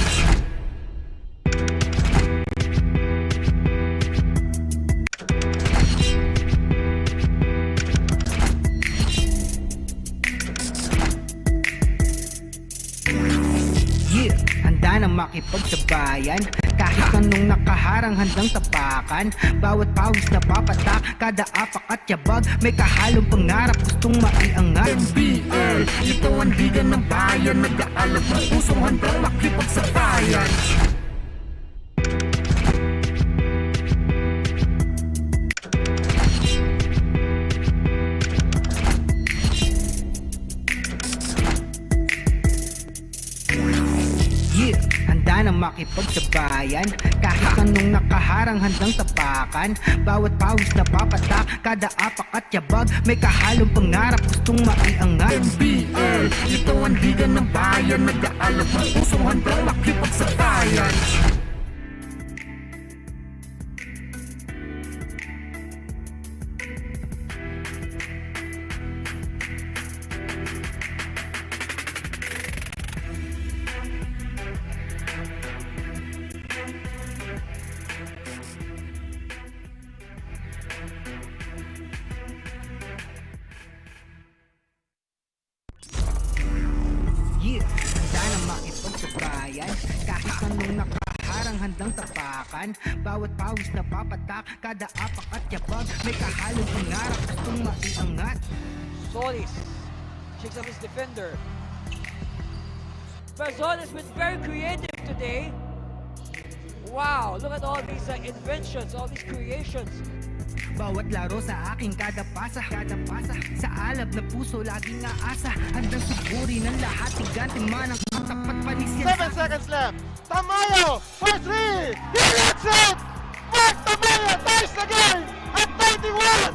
Yeah, handa na makipagsabayan, kahit anong nakaharang handang tapakan. Bawat pawis na papatak, kada apak at yabag, may kahalong pangarap gustong maiangat. NBL, ito ang liga ng bayan, nag-aalab ang pusong handang makipagsabayan. Yeah, handa na makipagsabayan, kahit anong nakaharang handang tapakan. Bawat pawis na papatak, kada apak at yabag, may kahalong pangarap gustong maiangat. NBL, ito ang liga ng bayan, nag-aalab ang pusong handang makipagsabayan. Yeah, handa na makipagsabayan, kahit anong nakaharang handang tapakan. Bawat pawis na papatak, kada apak at yabag, may kahalong pangarap gustong maiangat. Solis shakes up his defender. But Solis been very creative today. Wow, look at all these inventions, all these creations. Bawat laro sa aking kada pasa, sa alab na puso laging aasa. Handang suguri ng lahat, tigante man ang tapat panis yan. 7 seconds left. Tamayo for 3. He lets it. Mark Tamayo ties the game at 91.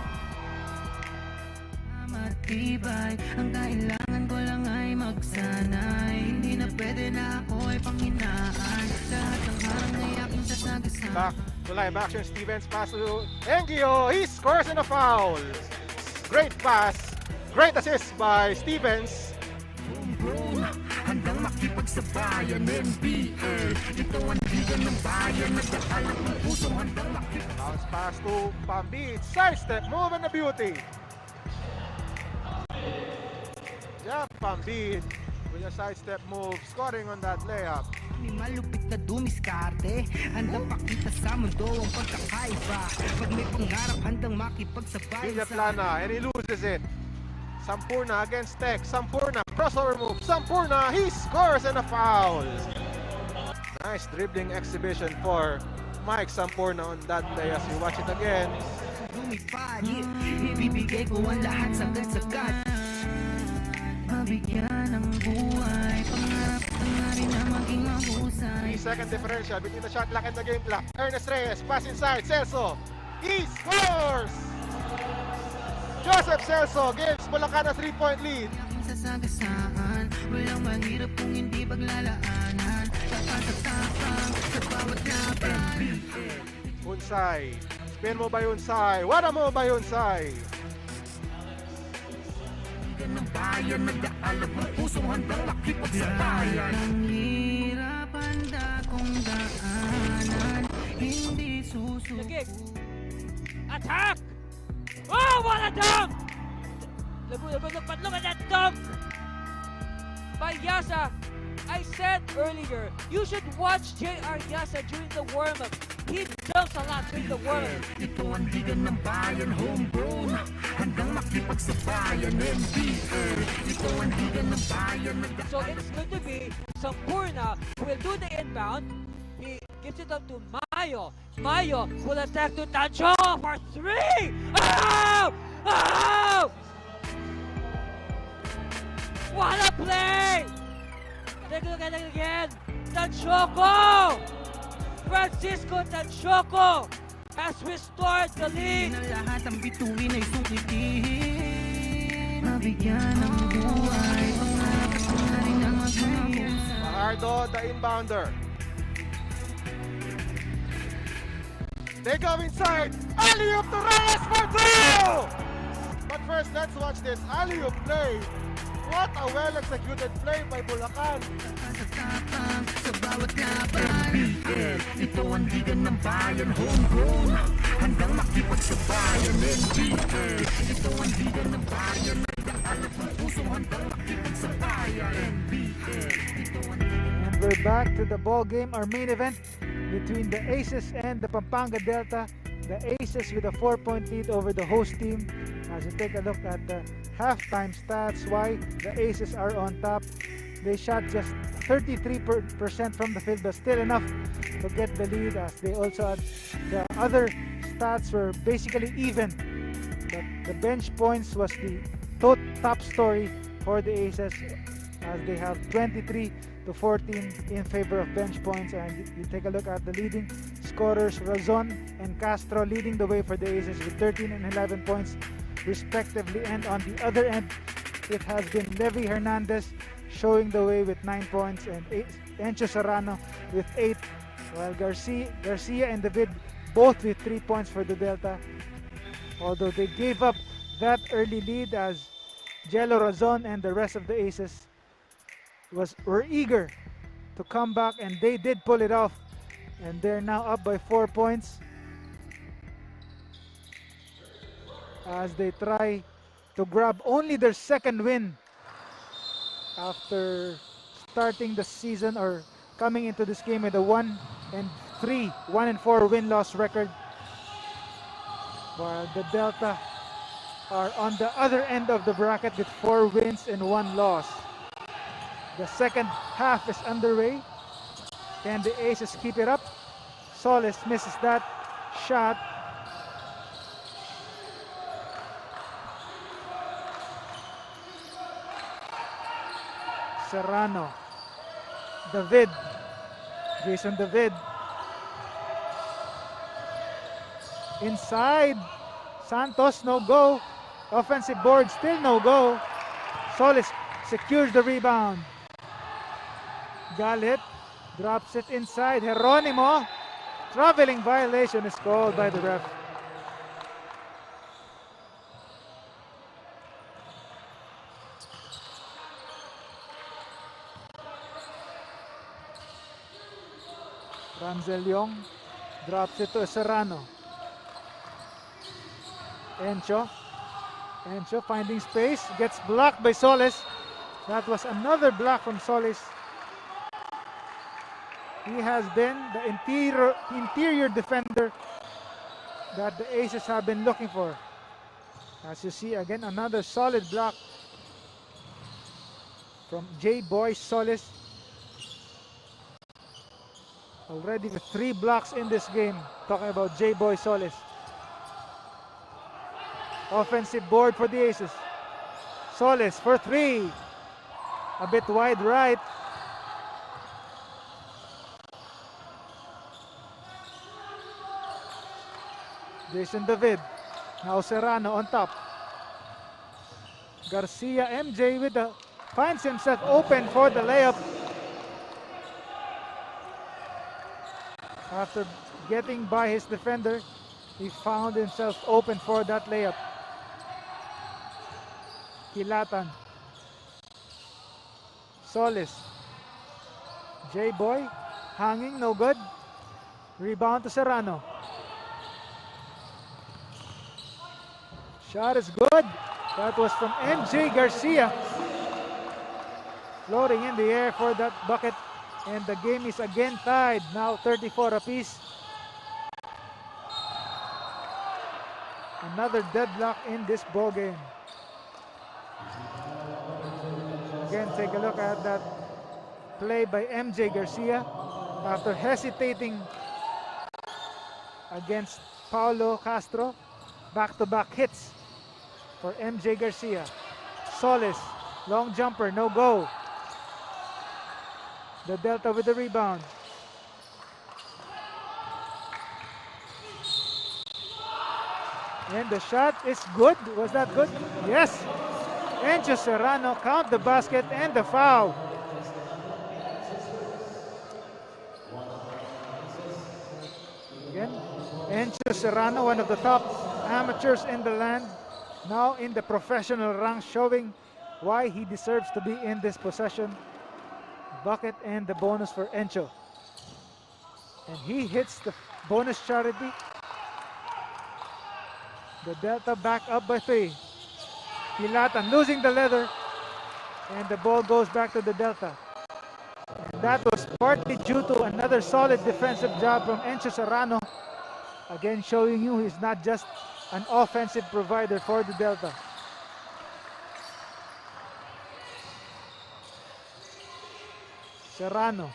magtibay. Ang kailangan ko lang ay magsanay. Hindi na pwede na ako ay panghinaan. Lahat ng harang ay aking sasagasaan. Back to live action. Stevens pass to Engio. He scores in a foul. Great pass. Great assist by Stevens. Homegrown, handang makipagsabayan NBL. Ito ang liga ng bayan. Nagdaalak ng pusong handang makipagsabayan. Bounce pass to Pambit. Sidestep move and a beauty. Yeah, Pambit with a sidestep move, scoring on that layup. May malupit na dumiskarte. Handang pakita sa mundo ang pagkakaiba. Pag may pangarap, handang makipagsabay. Villaplana, and he loses it. Sampurna against Tech. Sampurna, crossover move. Sampurna, he scores and a foul. Nice dribbling exhibition for Mike Sampurna on that play as you watch it again. Lumipad, ibibigay ko ang lahat sagad-sagad. Mabigyan ng buhay, pangarap na rin na maging mahusay. 3-second differential between the shot clock and the game clock. Ernest Reyes, pass inside, Celso. He scores! Joseph Celso gives Bulacan a 3-point lead. Aking sasagasaan, walang mahirap kung hindi paglalaanan. Tapang sa bawat laban. Hunsay. Spin mo ba Hunsay? Wala mo ba Hunsay? Liga ng bayan. Nagdaalak ng pusong handang makipagsabayan. Ang hirap handa kong daanan, hindi susuko. The kick. Attack! Oh, what a dunk! Look at that dunk by Yasa. I said earlier, you should watch J.R. Yasa during the warm-up. He dunks a lot during the warm-up. Ito ang liga ng bayan. Homegrown, handang makipagsabayan NBL. Ito ang liga ng bayan. So it's going to be Sampurna who will do the inbound. He gives it up to Mayo. Mayo will attack to Tancho for 3! Oh! Oh! What a play! Take a look at it again. Tanchoco! Francisco Tanchoco has restored the lead. Na lahat ang bituin ay sungkitin. Mabigyan ng buhay, pangarap na rin na maging mahusay. Fajardo, the inbounder. They go inside. Alley-oop to Reyes for 2! But first, let's watch this alley-oop play. What a well-executed play by Bulacan. Tapang sa bawat laban. NBL, ito ang liga ng bayan. Homegrown, handang makipagsabayan NBL. Ito ang liga ng bayan. Nagdaalak ng pusong handang makipagsabayan NBL. Ito ang And we're back to the ball game, our main event between the Aces and the Pampanga Delta. The Aces with a 4-point lead over the host team. As you take a look at the halftime stats, why the Aces are on top. They shot just 33% from the field, but still enough to get the lead, as they also had the other stats were basically even. But the bench points was the top story for the Aces, as they have 23 to 14 in favor of bench points. And you take a look at the leading scorers, Razon and Castro leading the way for the Aces with 13 and 11 points respectively. And on the other end, it has been Levi Hernandez showing the way with 9 points, and Encho Serrano with 8, while Garcia and David both with 3 points for the Delta. Although they gave up that early lead, as Jello Razon and the rest of the Aces were eager to come back, and they did pull it off, and they're now up by 4 points as they try to grab only their second win after starting the season, or coming into this game with a 1-4 win-loss record, while the Delta are on the other end of the bracket with 4 wins and 1 loss. The second half is underway. Can the Aces keep it up? Solis misses that shot. Serrano, David, Jason David, inside, Santos, no go, Offensive board, still no go. Solis secures the rebound. Galit drops it inside. Geronimo. Traveling violation is called by the ref. Ramzel Yong drops it to Serrano. Encho finding space, gets blocked by Solis. That was another block from Solis. He has been the interior defender that the Aces have been looking for. As you see, again, another solid block from J-Boy Solis. Already with 3 blocks in this game. Talking about J-Boy Solis. Offensive board for the Aces. Solis for 3. A bit wide right. Jason David. Now Serrano on top. Garcia MJ with the finds himself open for the layup. After getting by his defender, he found himself open for that layup. Kilatan. Solis. J-Boy hanging, no good. Rebound to Serrano. Shot is good. That was from MJ Garcia. Floating in the air for that bucket. And the game is again tied. Now 34 apiece. Another deadlock in this ball game. Again, take a look at that play by MJ Garcia. After hesitating against Paulo Castro. Back-to-back hits for MJ Garcia. Solis, long jumper, no go. The Delta with the rebound. And the shot is good. Was that good? Yes. Encho Serrano count the basket and the foul. Again, Encho Serrano, one of the top amateurs in the land, now in the professional ranks, showing why he deserves to be in this possession. Bucket and the bonus for Encho. And he hits the bonus charity. The Delta back up by 3. Kilatan losing the leather. And the ball goes back to the Delta. And that was partly due to another solid defensive job from Encho Serrano. Again, showing you he's not just an offensive provider for the Delta. Serrano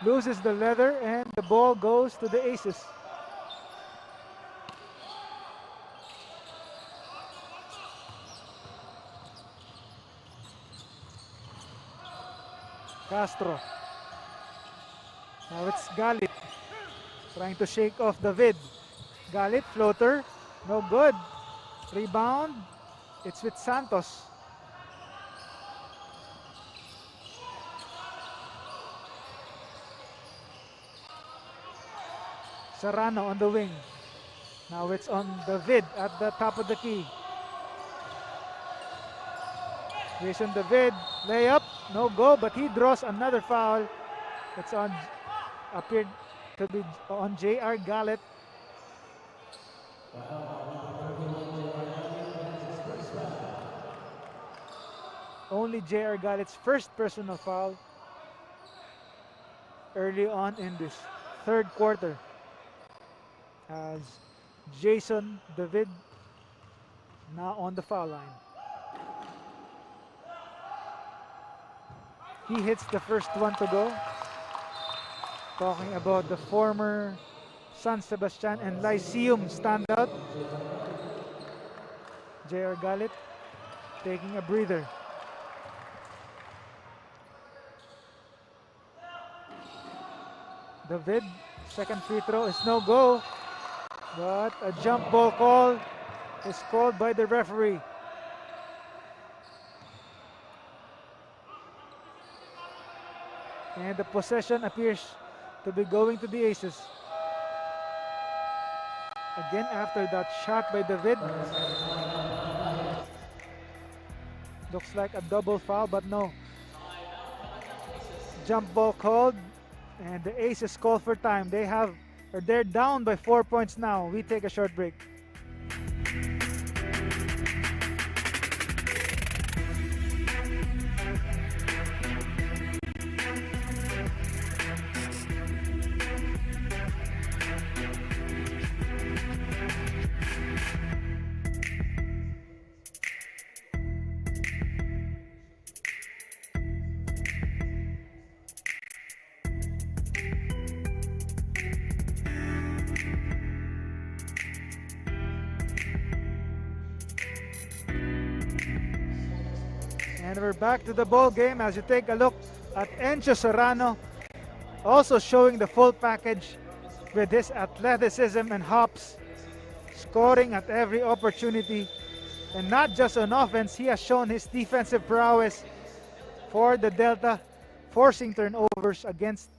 loses the leather and the ball goes to the Aces. Castro. Now it's Galit trying to shake off David. Galit floater, no good. Rebound, it's with Santos. Serrano on the wing. Now it's on David at the top of the key. Jason David, layup, no go, but he draws another foul. It's on, appeared to be on J.R. Galit. Only J.R. Galit's first personal foul early on in this third quarter. As Jason David now on the foul line. He hits the first one to go. Talking about the former San Sebastian and Lyceum standout. J.R. Galit taking a breather. David, second free throw is no go. But a jump ball call is called by the referee. And the possession appears to be going to the Aces. Again, after that shot by David. Looks like a double foul, but no. Jump ball called, and the Aces call for time. They're down by 4 points now. We take a short break. And we're back to the ball game as you take a look at Encho Serrano, also showing the full package with his athleticism and hops, scoring at every opportunity. And not just on offense, he has shown his defensive prowess for the Delta, forcing turnovers against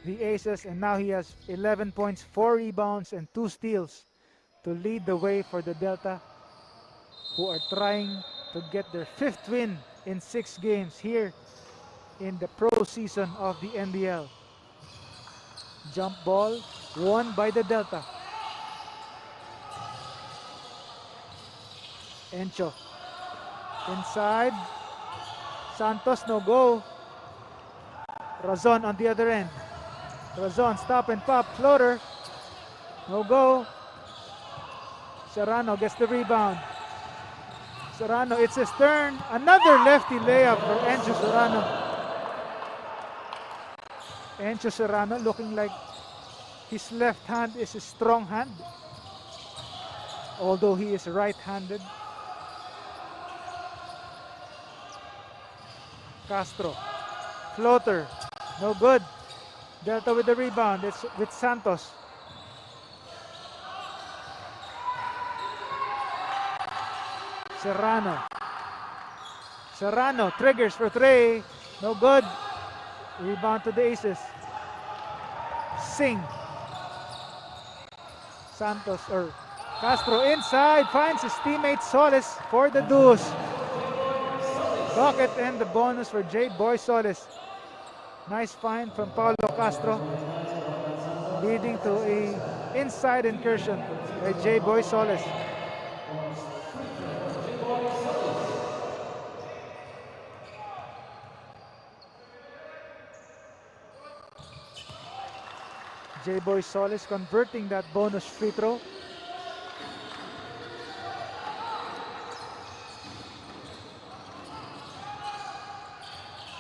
the Aces. And now he has 11 points, 4 rebounds, and 2 steals to lead the way for the Delta, who are trying to get their 5th win in 6 games here in the pro season of the NBL. Jump ball won by the Delta. Encho inside. Santos, no go. Razon on the other end. Razon, stop and pop, floater. No go. Serrano gets the rebound. Serrano, it's his turn. Another lefty layup for Encho Serrano. Encho Serrano looking like his left hand is a strong hand, although he is right-handed. Castro, floater, no good. Delta with the rebound, it's with Santos. Serrano triggers for 3, no good. Rebound to the Aces. Singh. Santos or Castro inside, finds his teammate Solis for the deuce. Bucket and the bonus for Jade Boy Solis. Nice find from Paulo Castro, leading to a inside incursion by Jade Boy Solis. J-Boy Solis converting that bonus free throw.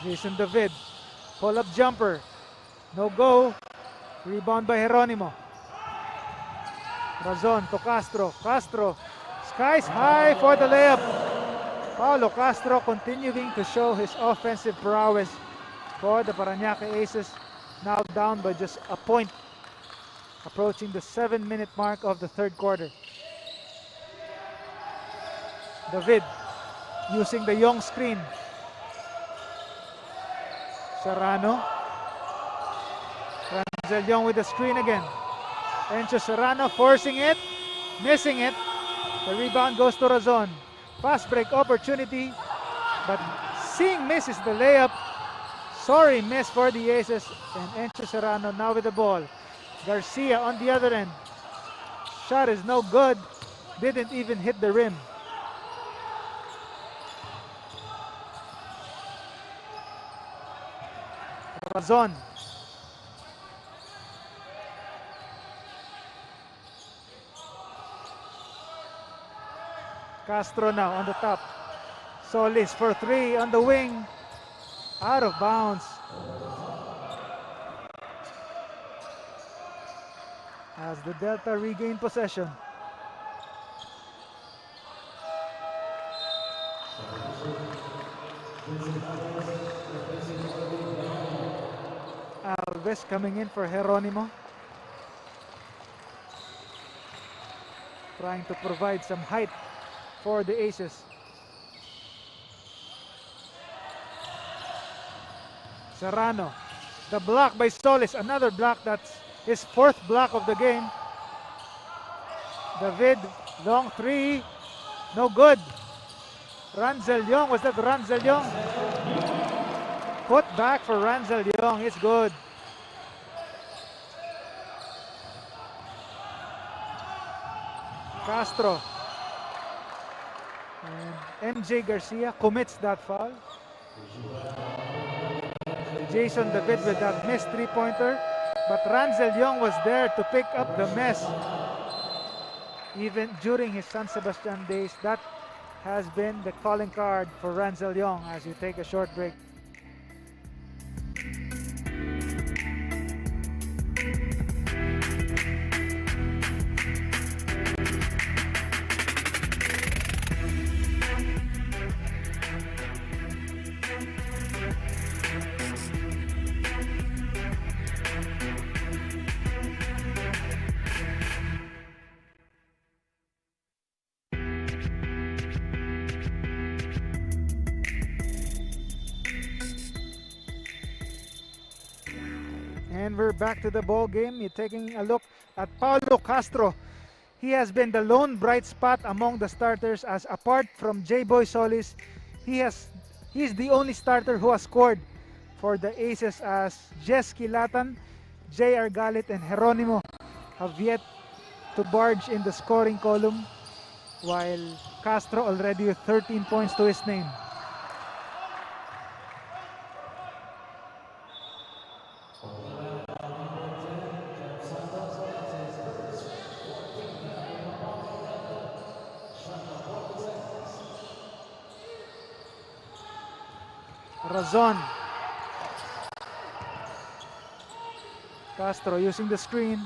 Jason David, pull-up jumper, no go. Rebound by Geronimo. Razon to Castro. Castro skies high for the layup. Paulo Castro continuing to show his offensive prowess for the Parañaque Aces, now down by just a point, approaching the 7-minute mark of the third quarter. David using the Young screen. Serrano. Ranzel Young with the screen again. Encho Serrano forcing it, missing it. The rebound goes to Razon. Fast break opportunity, but Singh misses the layup. Sorry miss for the Aces, and Encho Serrano now with the ball. Garcia on the other end. Shot is no good. Didn't even hit the rim. Razon. Castro now on the top. Solis for 3 on the wing. Out of bounds. As the Delta regain possession. Alves coming in for Geronimo. trying to provide some height for the Aces. Serrano, the block by Solis, another block, that's his fourth block of the game. David, long three, no good. Ranzel Young, was that Ranzel Young? Put back for Ranzel Young, it's good. Castro. And MJ Garcia commits that foul. Jason David with that missed three-pointer. But Ranzel Young was there to pick up the mess. Even during his San Sebastian days, that has been the calling card for Ranzel Young as we take a short break. And we're back to the ball game. You're taking a look at Paulo Castro. He has been the lone bright spot among the starters, as apart from J-Boy Solis, he's the only starter who has scored for the Aces, as Jess Kilatan, J.R. Galit, and Geronimo have yet to barge in the scoring column, while Castro already with 13 points to his name. Razon. Castro using the screen.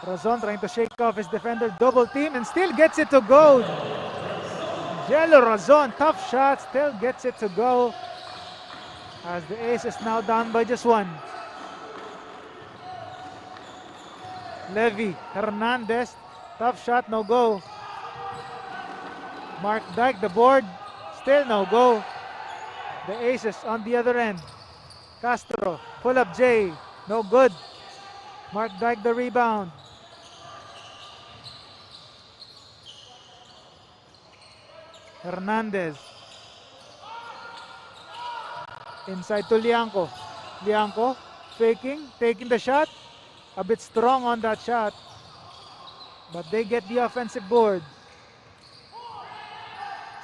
Razon trying to shake off his defender, double team, and still gets it to go. Jello Razon, tough shot, still gets it to go, as the Ace is now down by just one. Levy, Hernandez, tough shot, no go. Mark Dyke, the board, still no go. The Aces on the other end. Castro, pull up J, no good. Mark Dyke the rebound. Hernandez. Inside to Lianco. Lianco faking, taking the shot. A bit strong on that shot, but they get the offensive board.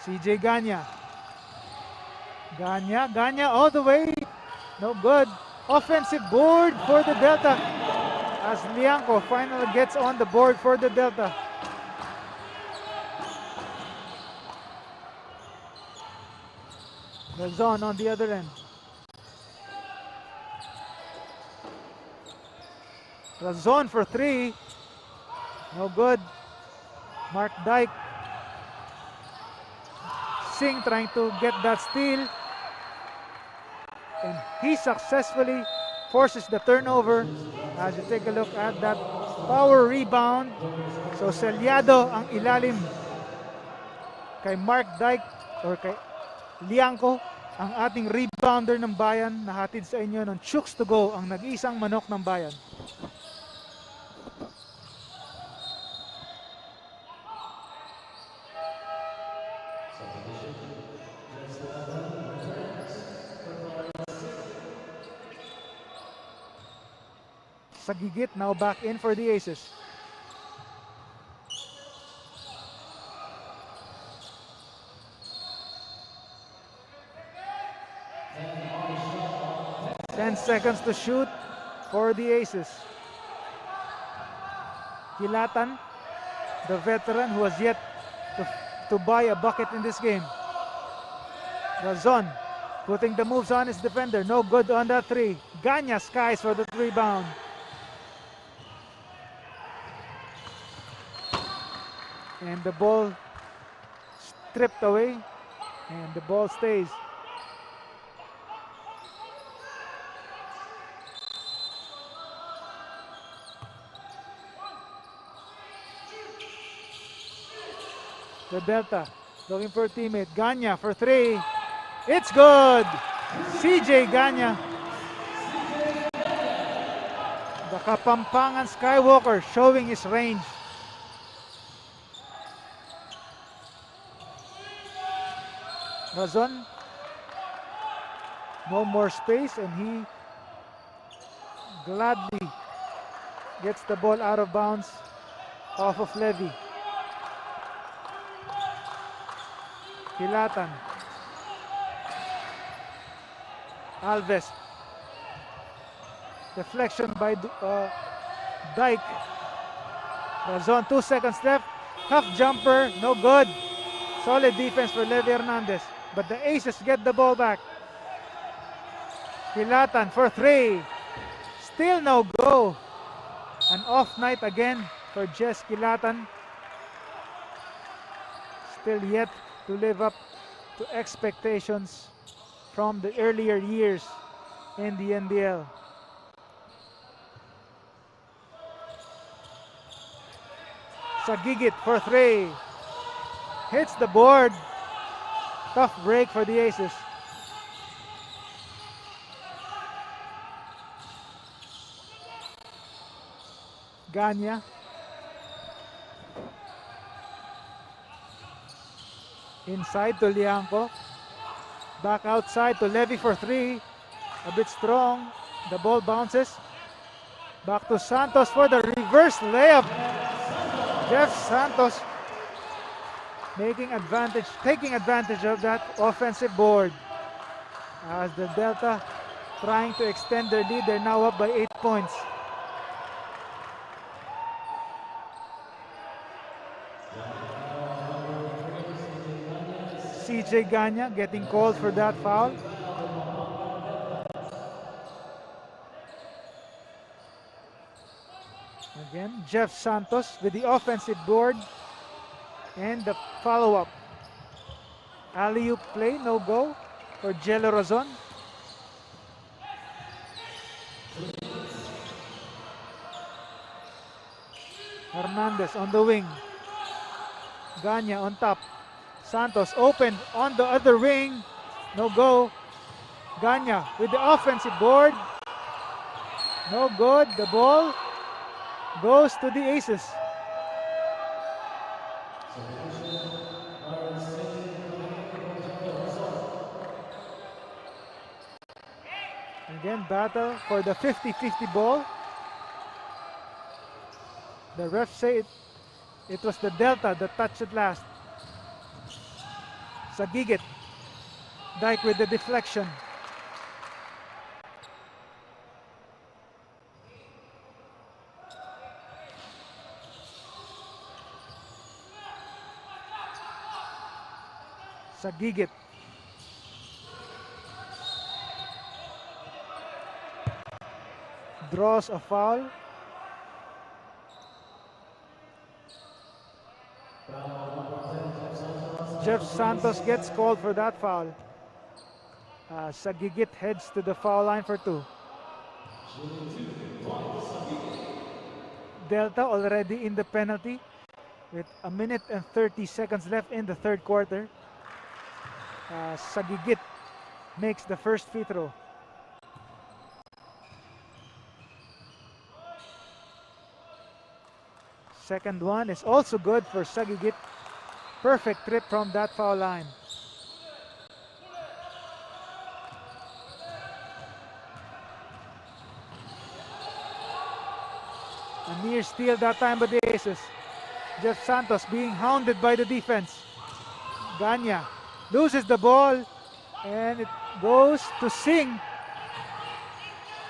CJ Ganya. Ganya all the way. No good. Offensive board for the Delta, as Lianco finally gets on the board for the Delta. Razon on the other end. Razon for three. No good. Mark Dyke. Singh trying to get that steal. And he successfully forces the turnover. As you take a look at that power rebound. So selyado ang ilalim kay Mark Dyke, or kay Lianco, ang ating rebounder ng bayan, na hatid sa inyo ng Chooks-to-Go, ang nag-iisang manok ng bayan. Sagigit now back in for the Aces. Ten seconds to shoot for the Aces. Kilatan, the veteran who has yet to buy a bucket in this game. Razon putting the moves on his defender. No good on that three. Ganya skies for the rebound. And the ball stripped away, and the ball stays. The Delta looking for a teammate. Ganya for three. It's good. CJ Ganya. The Kapampangan Skywalker showing his range. Razon. No more space and he gladly gets the ball out of bounds off of Levy. Hilatan. Alves. Deflection by Dyke. Razon, 2 seconds left. Half jumper, no good. Solid defense for Levy Hernandez. But the Aces get the ball back. Hilatan for three. Still no go. An off night again for Jess Hilatan. Still yet to live up to expectations from the earlier years in the NBL. Sagigit for three. Hits the board. Tough break for the Aces. Ganya. Inside to Lianco. Back outside to Levy for three. A bit strong. The ball bounces. Back to Santos for the reverse layup. Jeff Santos taking advantage of that offensive board. As the Delta trying to extend their lead, they're now up by 8 points. CJ Ganya getting called for that foul. Again, Jeff Santos with the offensive board and the follow-up. Alley-oop play, no go for Jello Razon. Hernandez on the wing. Ganya on top. Santos open on the other wing. No go. Ganya with the offensive board. No good. The ball goes to the Aces. Again, battle for the 50-50 ball. The ref say it was the Delta that touched it last. Sagigit. Dyke with the deflection. Sagigit. Draws a foul. Jeff Santos gets called for that foul. Sagigit heads to the foul line for two. Delta already in the penalty with 1 minute and 30 seconds left in the third quarter. Sagigit makes the first free throw. Second one is also good for Sagigit. Perfect trip from that foul line. A near steal that time by the Aces. Jeff Santos being hounded by the defense. Ganya loses the ball and it goes to Singh.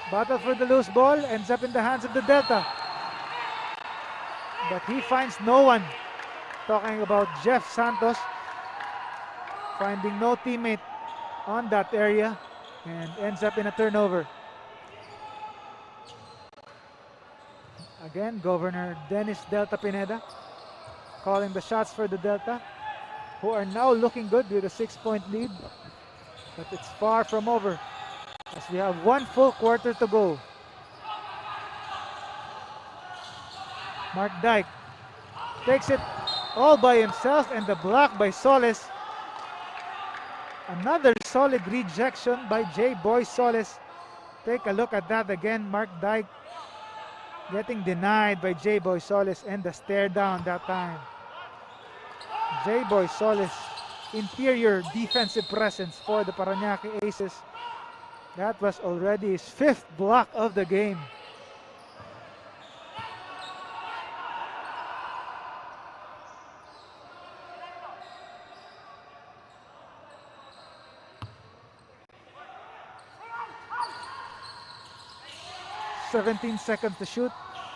Battle for the loose ball, ends up in the hands of the Delta. But he finds no one. Talking about Jeff Santos finding no teammate on that area and ends up in a turnover. Again, Governor Dennis Delta Pineda calling the shots for the Delta, who are now looking good with a 6-point lead. But it's far from over as we have 1 full quarter to go. Mark Dyke takes it all by himself, and the block by Solis. Another solid rejection by J-Boy Solis. Take a look at that again. Mark Dyke getting denied by J-Boy Solis, and the stare down that time. J-Boy Solis, interior defensive presence for the Parañaque Aces. That was already his 5th block of the game. "17 seconds to shoot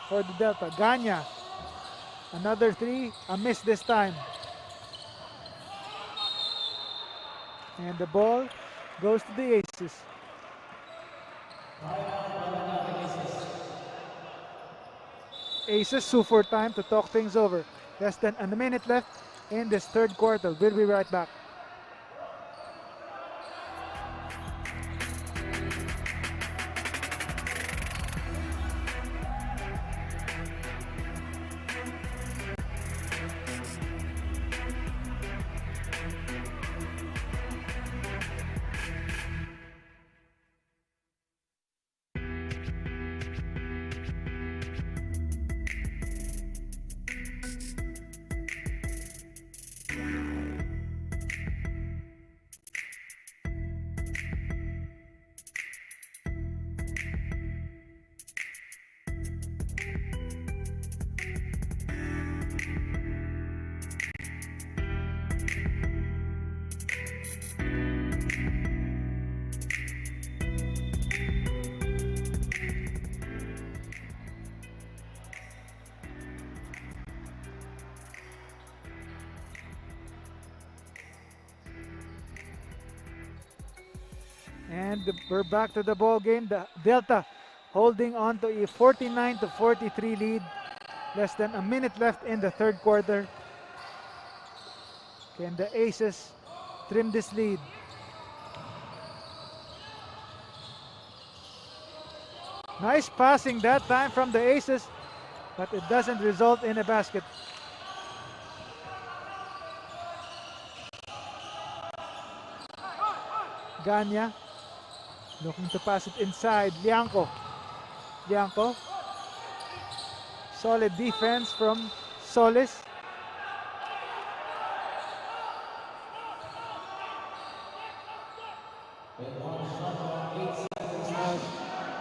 for the Delta." Ganya, another 3, a miss this time. And the ball goes to the Aces. Aces sue for time to talk things over. Less than a minute left in this 3rd quarter. We'll be right back. And we're back to the ball game. The Delta holding on to a 49-43 lead. Less than a minute left in the 3rd quarter. Can the Aces trim this lead? Nice passing that time from the Aces, but it doesn't result in a basket. Ganya looking to pass it inside. Lianco. Solid defense from Solis.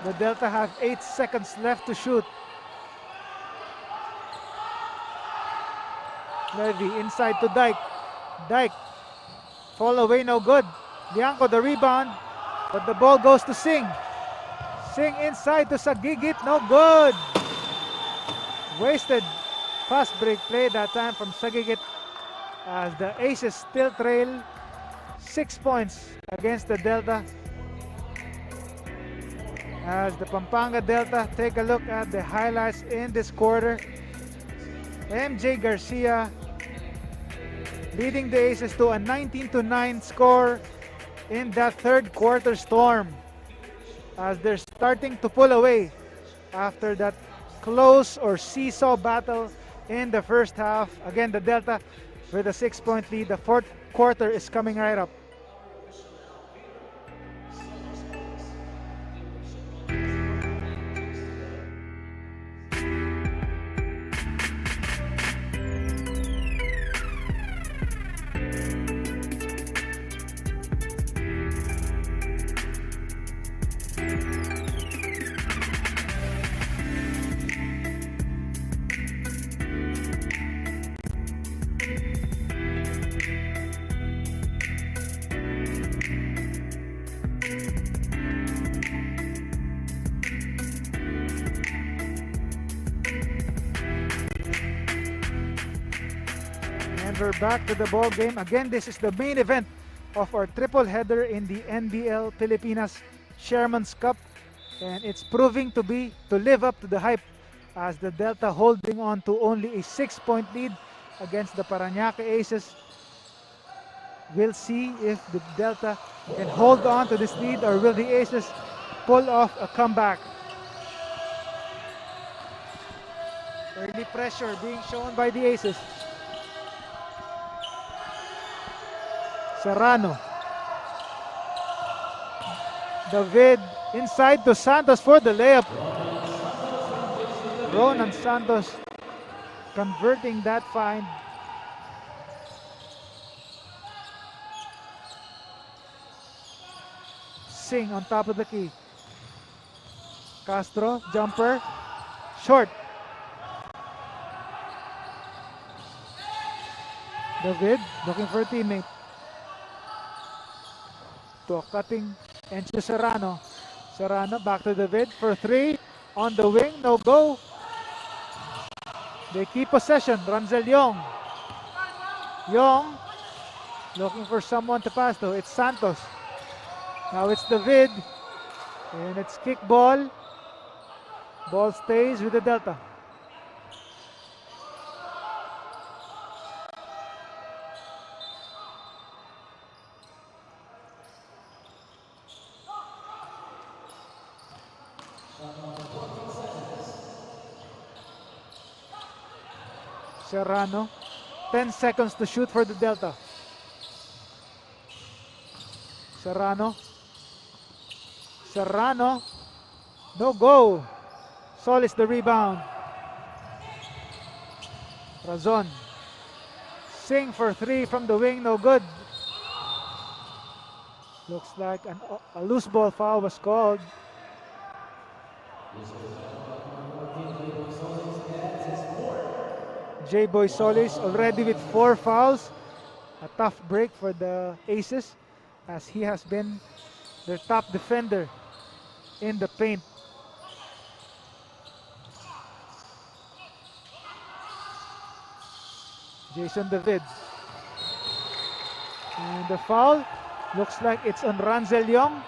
The Delta have 8 seconds left to shoot. Levy inside to Dyke. Dyke. Fall away, no good. Lianco the rebound, but the ball goes to Singh. Singh inside to Sagigit, no good. Wasted fast break play that time from Sagigit as the Aces still trail 6 points against the Delta. As the Pampanga Delta take a look at the highlights in this quarter. MJ Garcia leading the Aces to a 19-9 score in that 3rd quarter storm, as they're starting to pull away after that close or seesaw battle in the 1st half. Again, the Delta with a 6-point lead. The 4th quarter is coming right up. We're back to the ball game. Again, this is the main event of our triple header in the NBL Pilipinas Chairman's Cup, and it's proving to live up to the hype, as the Delta holding on to only a 6-point lead against the Parañaque Aces. We'll see if the Delta can hold on to this lead, or will the Aces pull off a comeback. Early pressure being shown by the Aces. Serrano. David inside to Santos for the layup. Ronan Santos converting that find. Singh on top of the key. Castro, jumper, short. David looking for a teammate. To a cutting Encho Serrano. Serrano back to David for three. On the wing, no go. They keep possession. Ranzel Yong. Yong looking for someone to pass to. It's Santos. Now it's David. And it's kick ball. Ball stays with the Delta. Serrano, 10 seconds to shoot for the Delta. Serrano, no go. Solis the rebound. Razon, Singh for three from the wing, no good. Looks like a loose ball foul was called. J-Boy Solis already with 4 fouls. A tough break for the Aces as he has been their top defender in the paint. Jason David. And the foul looks like it's on Ranzel Yong.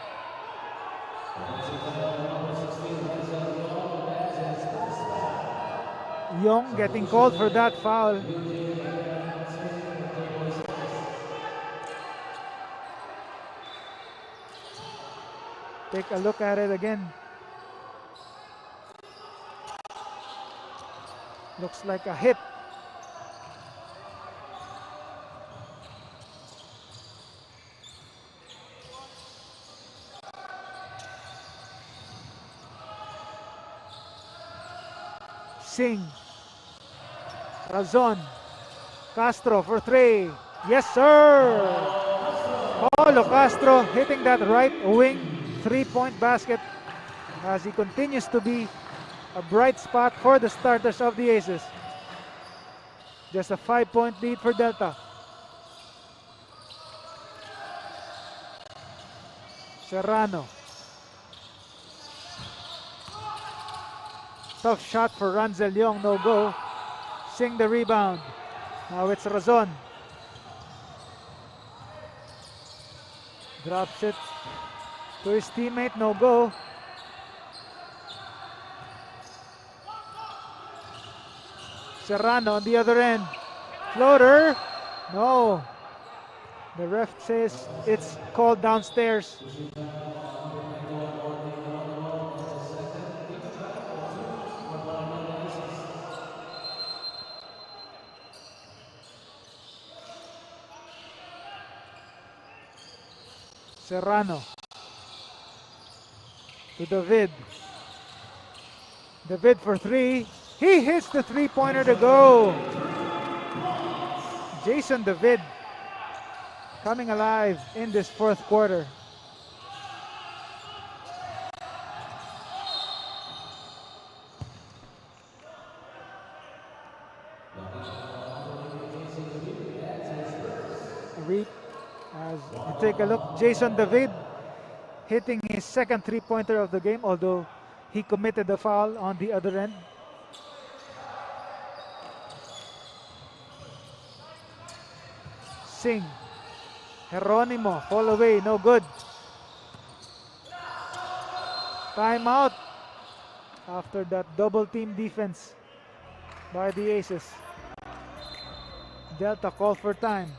Yong getting called for that foul. Take a look at it again. Looks like a hit. Singh. Razon. Castro for three. Yes, sir. Paulo Castro hitting that right wing three-point basket as he continues to be a bright spot for the starters of the Aces. Just a 5-point lead for Delta. Serrano. Tough shot for Ranzel Yong, no go. Singh the rebound. Now it's Razon. Drops it to his teammate, no go. Serrano on the other end. Floater. No. The ref says it's called downstairs. Serrano to David. David for three. He hits the three-pointer to go. Jason David coming alive in this fourth quarter. As you take a look, Jason David hitting his second three-pointer of the game, although he committed the foul on the other end. Singh. Geronimo, fall away, no good. Timeout after that double team defense by the Aces. Delta call for time.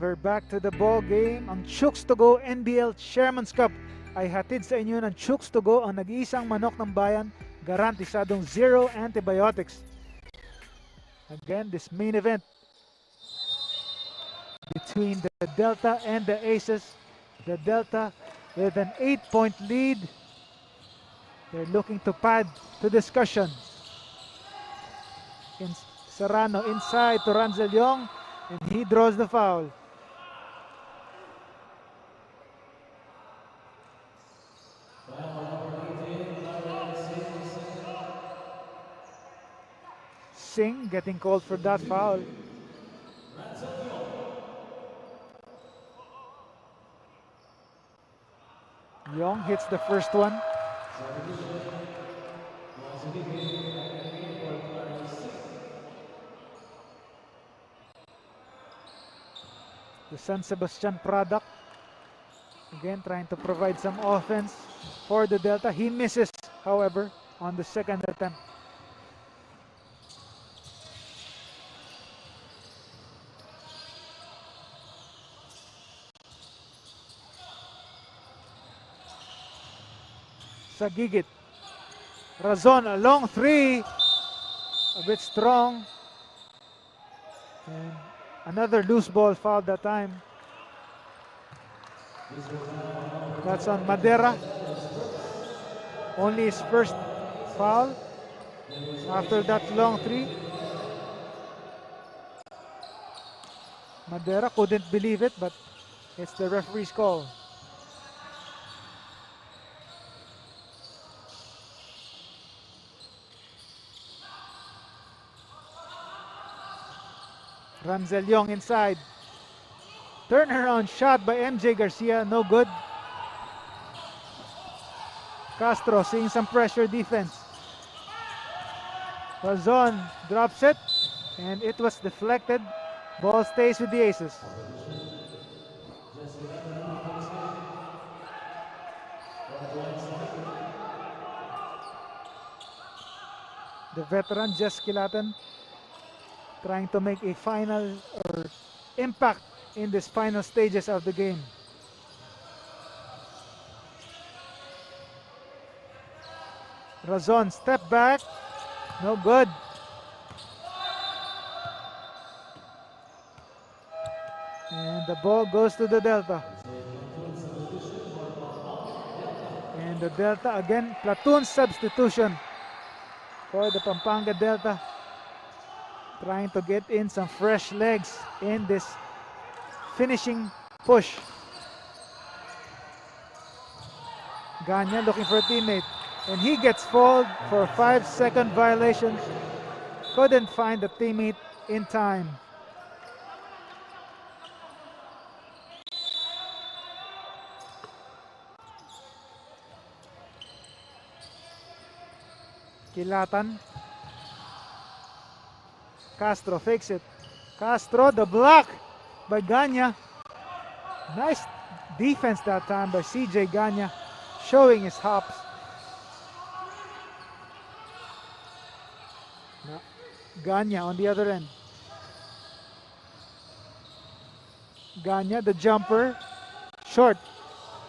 we're back to the ball game. Ang Chooks-to-Go NBL Chairman's Cup ay hatid sa inyo ng Chooks-to-Go, ang nag-iisang manok ng bayan, garantisadong zero antibiotics. Again, this main event between the Delta and the Aces. The Delta with an 8-point lead. They're looking to pad to discussion. Serrano inside to Ranzel Young, and he draws the foul. Singh getting called for that foul. Young hits the first one. The San Sebastian product, again trying to provide some offense for the Delta. He misses, however, on the second attempt. Sagigit. Razon, a long three, a bit strong. And another loose ball foul that time. That's on Madera. Only his first foul after that long three. Madera couldn't believe it, but it's the referee's call. Ranzel Young inside. Turnaround shot by MJ Garcia, no good. Castro seeing some pressure defense. Razon drops it, and it was deflected. Ball stays with the Aces. The veteran Jess Kilatan trying to make a final or impact in these final stages of the game. Razon step back, no good. And the ball goes to the Delta. And the Delta again, platoon substitution for the Pampanga Delta. Trying to get in some fresh legs in this finishing push. Ganya looking for a teammate, and he gets fouled for a 5-second violation. Couldn't find the teammate in time. Kilatan. Castro fakes it. Castro, the block by Ganya. Nice defense that time by CJ Ganya, showing his hops. Now, Ganya on the other end. Ganya, the jumper. Short.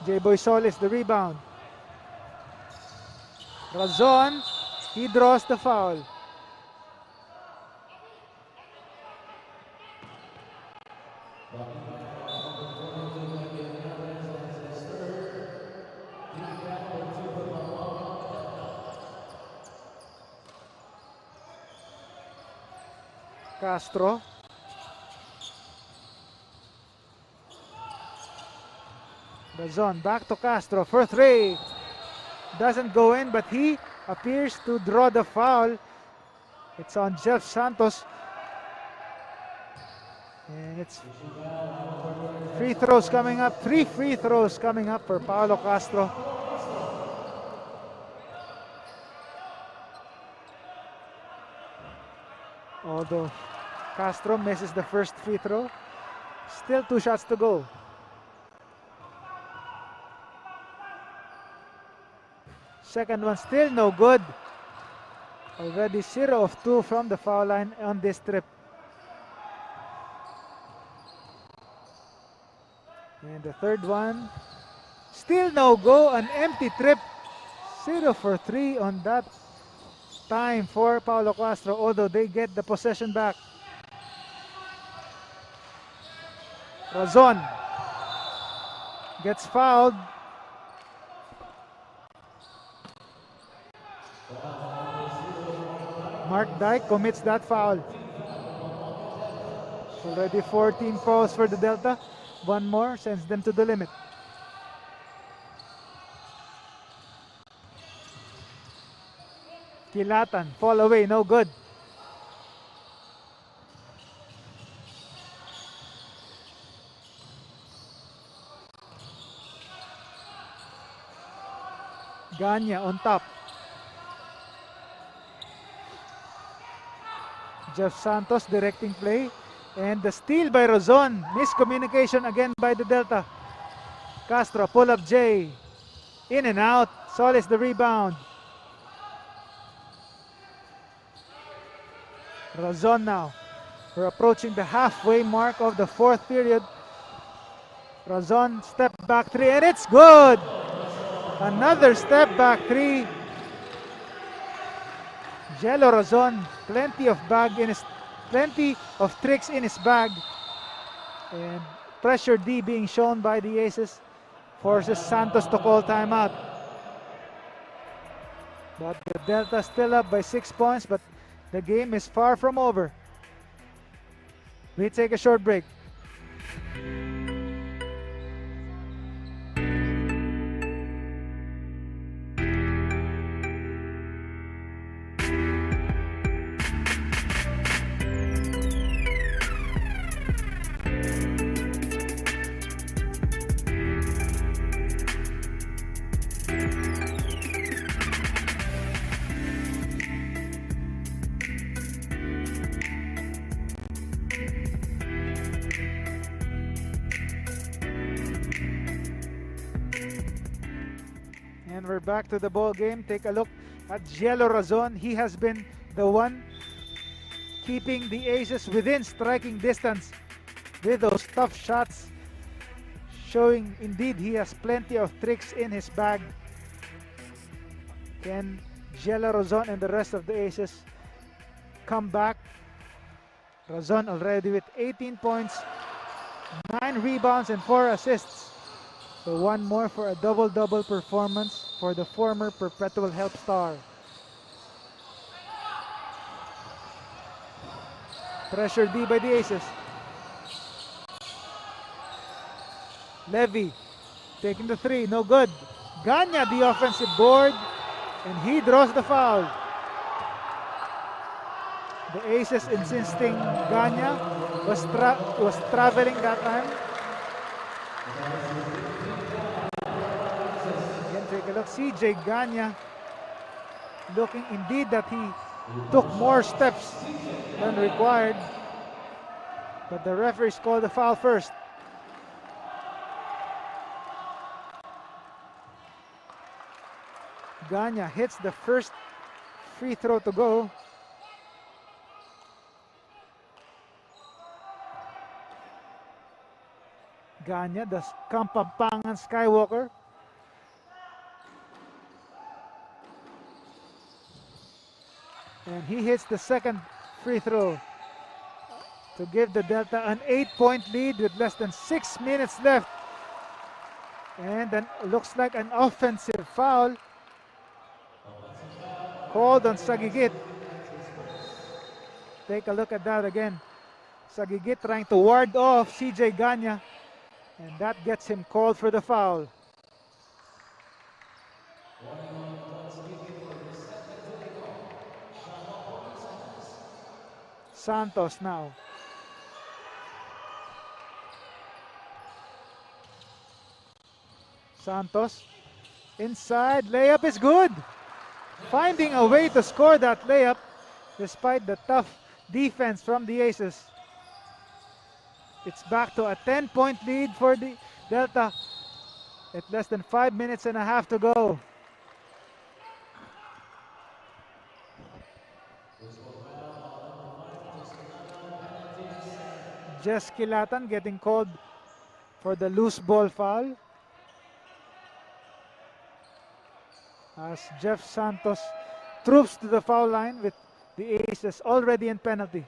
J-Boy Solis, the rebound. Razon, he draws the foul. Castro. Razon back to Castro for three. Doesn't go in, but he appears to draw the foul. It's on Jeff Santos. And it's free throws coming up. 3 free throws coming up for Paolo Castro. Although Castro misses the first free throw, still 2 shots to go. Second one still no good. Already 0 of 2 from the foul line on this trip. And the third one, still no go, an empty trip. 0 for 3 on that time for Paulo Castro, although they get the possession back. Razon gets fouled. Mark Dyke commits that foul. Already 14 fouls for the Delta. One more sends them to the limit. Kilatan, fall away, no good. Ganya on top. Jeff Santos directing play. And the steal by Rozon. Miscommunication again by the Delta. Castro, pull up J. In and out. Solis the rebound. Razon now. We're approaching the halfway mark of the fourth period. Razon step back three and it's good. Another step back three. Jello Razon, plenty of tricks in his bag. And pressure D being shown by the Aces forces Santos to call timeout. But the Delta still up by 6 points, but the game is far from over. We take a short break. And we're back to the ball game. Take a look at Gielo Razon. He has been the one keeping the Aces within striking distance with those tough shots, showing indeed he has plenty of tricks in his bag. Can Gielo Razon and the rest of the Aces come back? Razon already with 18 points, 9 rebounds and 4 assists. So one more for a double-double performance for the former Perpetual Help star. Pressure D by the Aces. Levy taking the three, no good. Ganya the offensive board, and he draws the foul. The Aces insisting Ganya was traveling that time. Take a look, CJ Ganya looking indeed that he took more steps than required, but the referees called the foul first. Ganya hits the first free throw to go. Ganya, the Kapampangan Skywalker. And he hits the second free throw to give the Delta an 8-point lead with less than 6 minutes left. And then looks like an offensive foul called on Sagigit. Take a look at that again. Sagigit trying to ward off CJ Ganya, and that gets him called for the foul. Santos now. Santos inside, layup is good. Finding a way to score that layup despite the tough defense from the Aces. It's back to a 10-point lead for the Delta at less than 5 minutes and a half to go. Jess Kilatan getting called for the loose ball foul. As Jeff Santos troops to the foul line with the Aces already in penalty.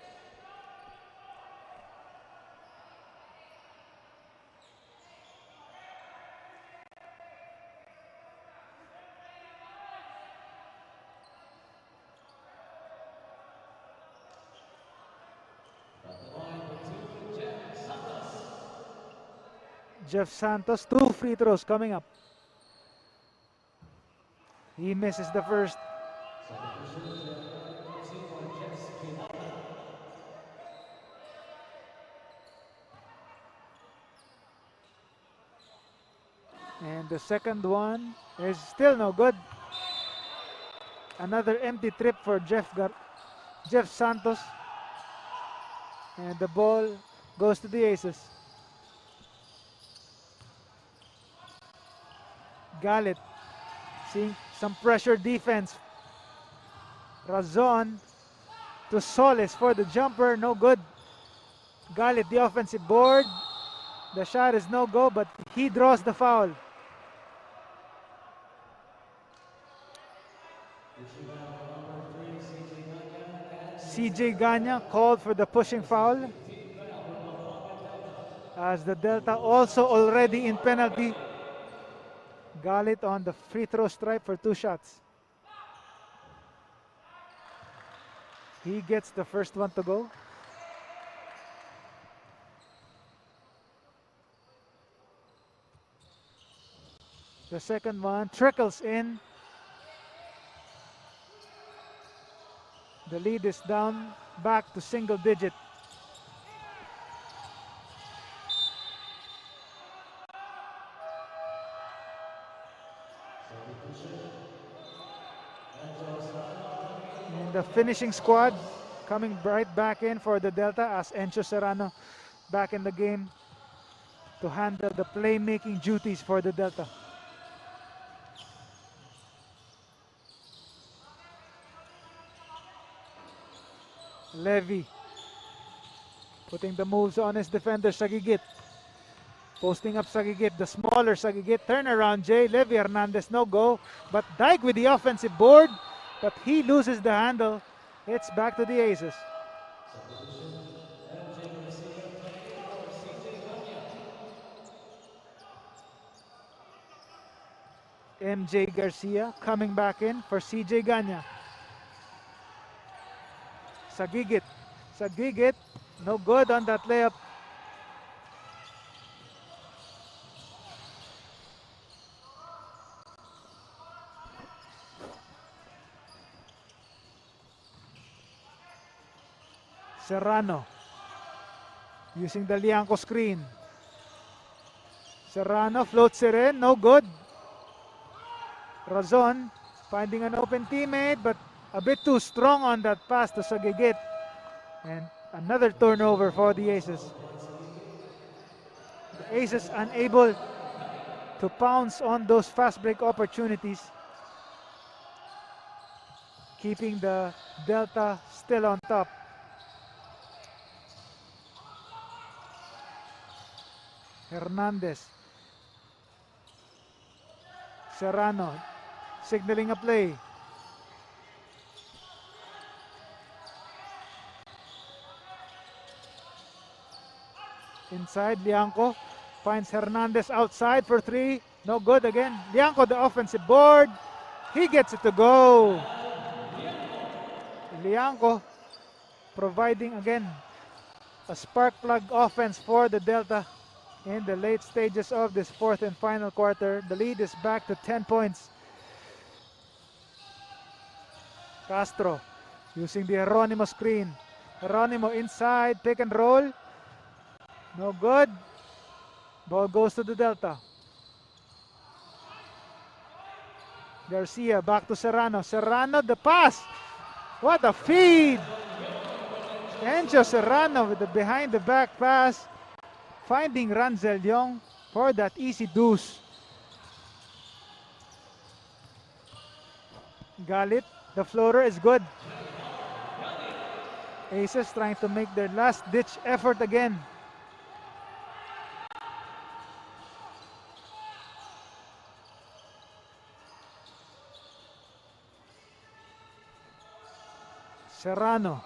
Jeff Santos, 2 free throws coming up. He misses the first. And the second one is still no good. Another empty trip for Jeff Santos. And the ball goes to the Aces. Galit seeing some pressure defense. Razon to Solis for the jumper, no good. Galit the offensive board. The shot is no go, but he draws the foul. CJ Ganya called for the pushing foul. As the Delta also already in penalty. Galit on the free throw stripe for 2 shots. He gets the first one to go. The second one trickles in. The lead is down back to single digit. And the finishing squad coming right back in for the Delta as Encho Serrano back in the game to handle the playmaking duties for the Delta. Levy putting the moves on his defender, Sagigit. Posting up Sagigit, the smaller Sagigit. Turnaround Jay, Levy Hernandez, no go. But Dyke with the offensive board, but he loses the handle. It's back to the Aces. MJ Garcia coming back in for CJ Ganya. Sagigit, no good on that layup. Serrano using the Lianco screen. Serrano floats it in, no good. Razon finding an open teammate, but a bit too strong on that pass to Sagigit. And another turnover for the Aces. The Aces unable to pounce on those fast break opportunities. Keeping the Delta still on top. Hernandez. Serrano signaling a play. Inside, Lianco finds Hernandez outside for 3. No good again. Lianco, the offensive board. He gets it to go. Lianco providing again a spark plug offense for the Delta in the late stages of this 4th and final quarter. The lead is back to 10 points. Castro using the Geronimo screen. Geronimo inside, pick and roll. No good. Ball goes to the Delta. Garcia back to Serrano. Serrano, the pass. What a feed. Encho Serrano with the behind the back pass. Finding Ranzel Young for that easy deuce. Galit, the floater is good. Aces trying to make their last ditch effort again. Serrano.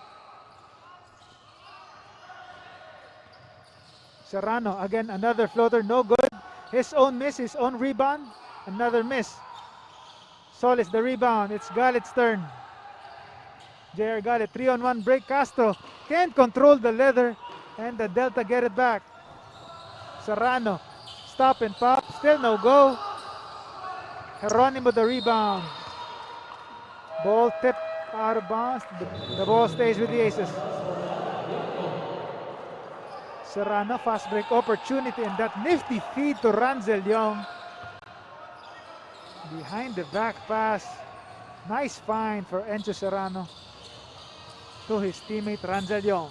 Serrano, again, another floater, no good. His own miss, his own rebound, another miss. Solis the rebound, it's Galit's turn. JR Galit, 3-on-1 break. Castro can't control the leather, and the Delta get it back. Serrano, stop and pop, still no go. Geronimo the rebound. Ball tipped out of bounds. The ball stays with the Aces. Serrano, fast break opportunity, and that nifty feed to Ranzel Young. Behind the back pass. Nice find for Enzo Serrano to his teammate Ranzel Young.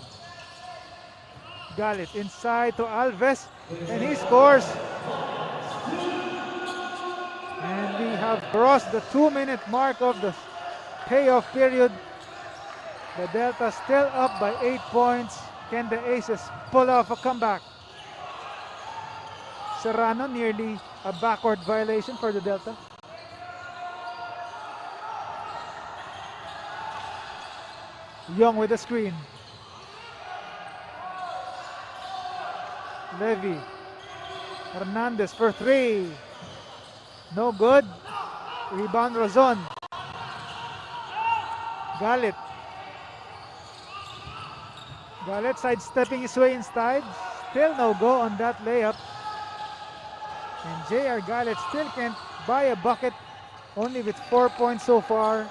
Galit inside to Alves, and he scores. And we have crossed the 2-minute mark of the payoff period. The Delta still up by 8 points. Can the Aces pull off a comeback? Serrano, nearly a backward violation for the Delta. Young with the screen. Levy. Hernandez for three. No good. Rebound Razon. Galit. Galit sidestepping his way inside. Still no go on that layup. And JR Galit still can't buy a bucket. Only with 4 points so far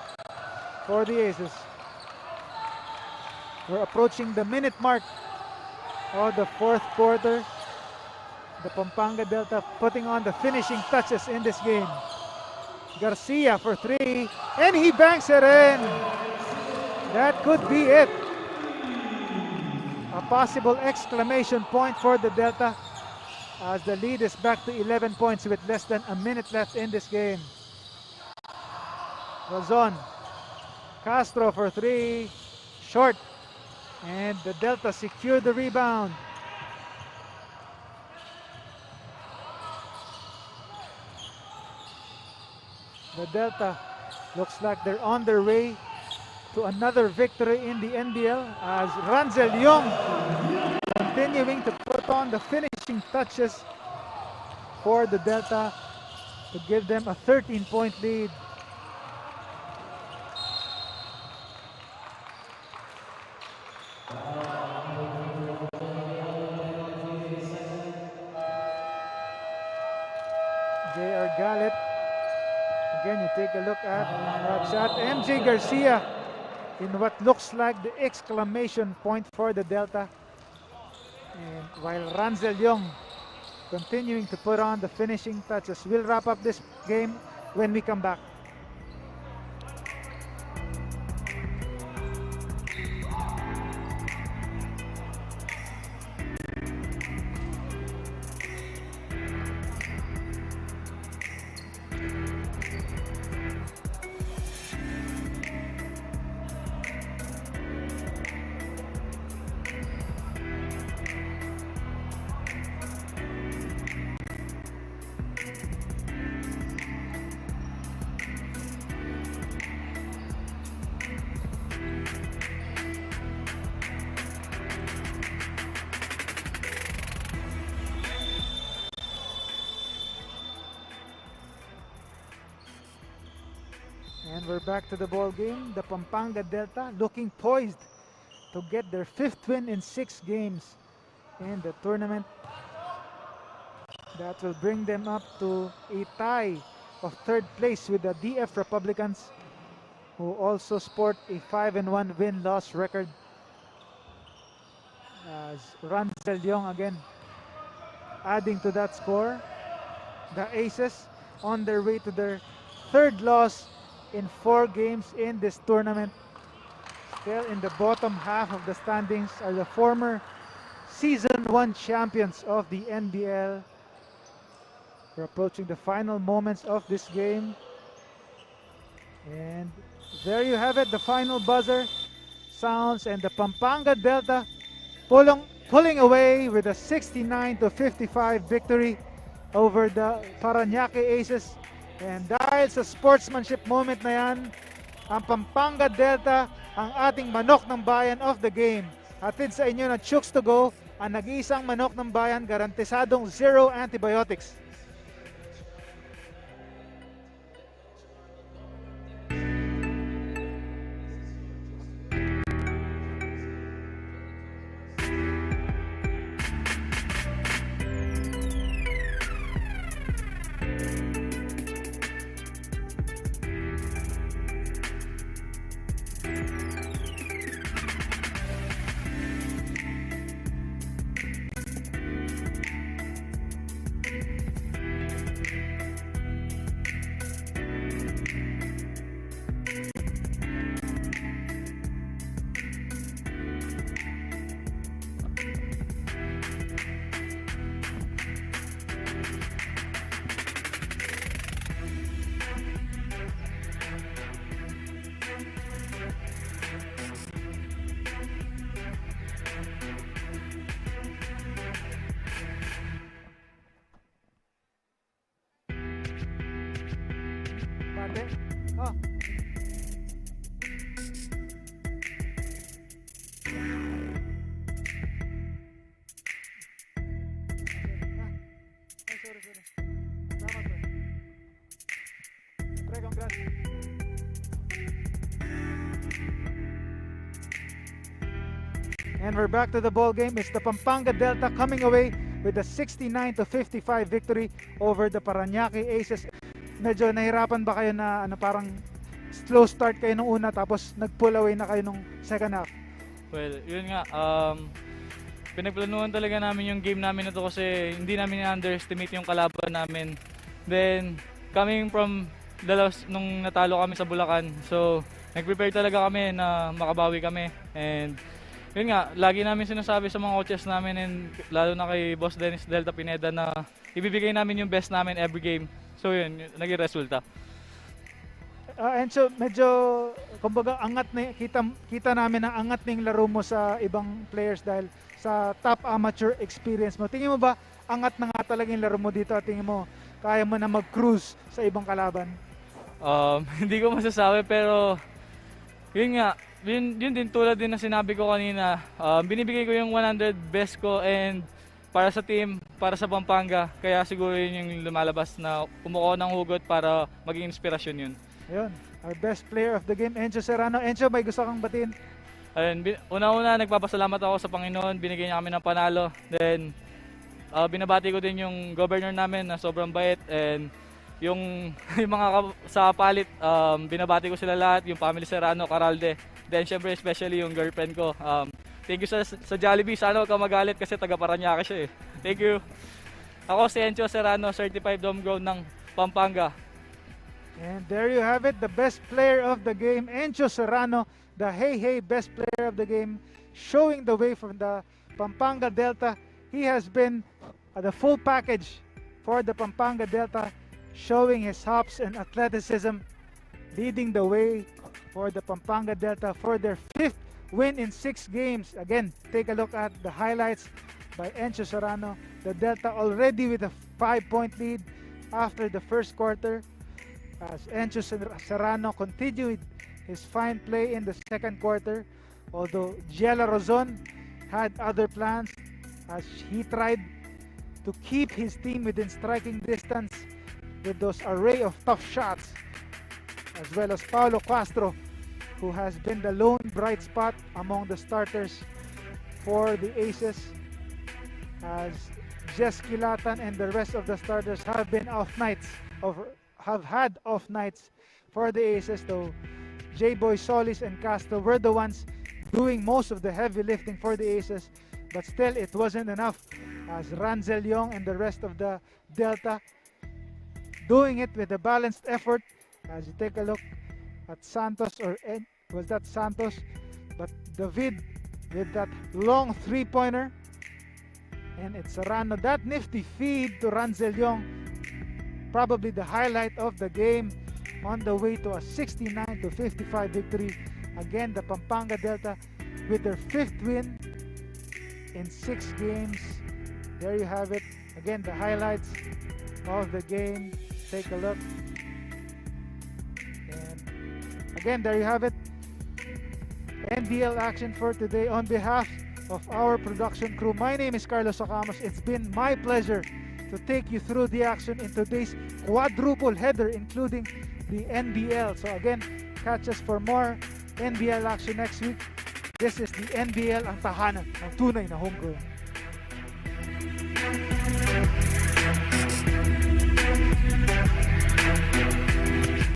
for the Aces. We're approaching the minute mark of the fourth quarter. The Pampanga Delta putting on the finishing touches in this game. Garcia for three, and he banks it in. That could be it. A possible exclamation point for the Delta as the lead is back to 11 points with less than a minute left in this game. Razon. Castro for three, short. And the Delta secure the rebound. The Delta looks like they're on their way to another victory in the NBL as Ranzel Young continuing to put on the finishing touches for the Delta to give them a 13-point lead. JR Galit. Again, you take a look at that shot. MJ Garcia in what looks like the exclamation point for the Delta. And while Ranzel Young continuing to put on the finishing touches. We'll wrap up this game when we come back. And we're back to the ball game. The Pampanga Delta looking poised to get their 5th win in 6 games in the tournament. That will bring them up to a tie of 3rd place with the DF Republicans, who also sport a 5-1 win-loss record. As Ranzel Young again adding to that score. The Aces on their way to their 3rd loss in 4 games in this tournament. Still in the bottom half of the standings are the former Season 1 champions of the NBL. We're approaching the final moments of this game. And there you have it, the final buzzer sounds, and the Pampanga Delta pulling away with a 69-55 victory over the Parañaque Aces. And dahil sa sportsmanship moment na yan, ang Pampanga Delta ang ating manok ng bayan of the game. Hatid sa inyo na Chooks-to-Go, ang nag-iisang manok ng bayan, garantisadong zero antibiotics. Bate. Oh. Ay, sorry. Salamat, bro. Pre, congrats. And we're back to the ball game. It's the Pampanga Delta coming away with a 69-55 victory over the Parañaque Aces. Medyo nahirapan ba kayo na parang slow start kayo nung una tapos nag-pull away na kayo nung second half? Well, yun nga, pinagplanuhan talaga namin yung game namin na to kasi hindi namin underestimate yung kalaban namin. Then, coming from nung natalo kami sa Bulacan, so nag-prepare talaga kami na makabawi kami. And yun nga, lagi namin sinasabi sa mga coaches namin and lalo na kay Boss Dennis Delta Pineda na ibibigay namin yung best namin every game. So yun, naging resulta. And so medyo kumbaga angat na kita namin ang angat ng laro mo sa ibang players dahil sa top amateur experience mo. Tingin mo ba angat na nga talaga yung laro mo dito? Tingin mo kaya mo na mag-cruise sa ibang kalaban? Hindi ko masasabi pero yun nga, yun din tulad din na sinabi ko kanina. Binibigay ko yung 100 best ko and para sa team, para sa Pampanga. Kaya siguro yun yung lumalabas na kumukuha ng hugot para maging inspirasyon yun. Ayun, our best player of the game, Encho Serrano. Encho, may gusto kang batiin? Ayun, una-una nagpapasalamat ako sa Panginoon, binigay niya kami ng panalo. Then, binabati ko din yung governor namin na sobrang bait. And yung mga sa palit, binabati ko sila lahat, yung family Serrano, Caralde. Then, syempre, especially yung girlfriend ko. Thank you sa Jollibee. Sana huwag ka magalit kasi taga Parañaque siya eh. Thank you. Ako si Encho Serrano, certified dome ground ng Pampanga. And there you have it, the best player of the game, Encho Serrano, the hey best player of the game, showing the way from the Pampanga Delta. He has been the full package for the Pampanga Delta, showing his hops and athleticism, leading the way for the Pampanga Delta for their 5th win in 6 games. Again, take a look at the highlights by Encho Serrano. The Delta already with a 5-point lead after the first quarter, as Encho Serrano continued his fine play in the second quarter, although Giela Rozon had other plans as he tried to keep his team within striking distance with those array of tough shots, as well as Paulo Castro, who has been the lone bright spot among the starters for the Aces, as Jess Kilatan and the rest of the starters have been have had off nights for the Aces, though J-Boy Solis and Castro were the ones doing most of the heavy lifting for the Aces, but still it wasn't enough, as Ranzel Young and the rest of the Delta doing it with a balanced effort. As you take a look at Santos, or was that Santos, but David with that long three-pointer, and it's Serrano, that nifty feed to Ranzel Young, probably the highlight of the game, on the way to a 69-55 victory. Again, the Pampanga Delta with their 5th win in 6 games. There you have it. Again, the highlights of the game. Take a look. And again, there you have it. NBL action for today. On behalf of our production crew, my name is Carlos Sacamos. It's been my pleasure to take you through the action in today's quadruple header, including the NBL. So again, catch us for more NBL action next week. This is the NBL, ang tahanan ng tunay na homegrown.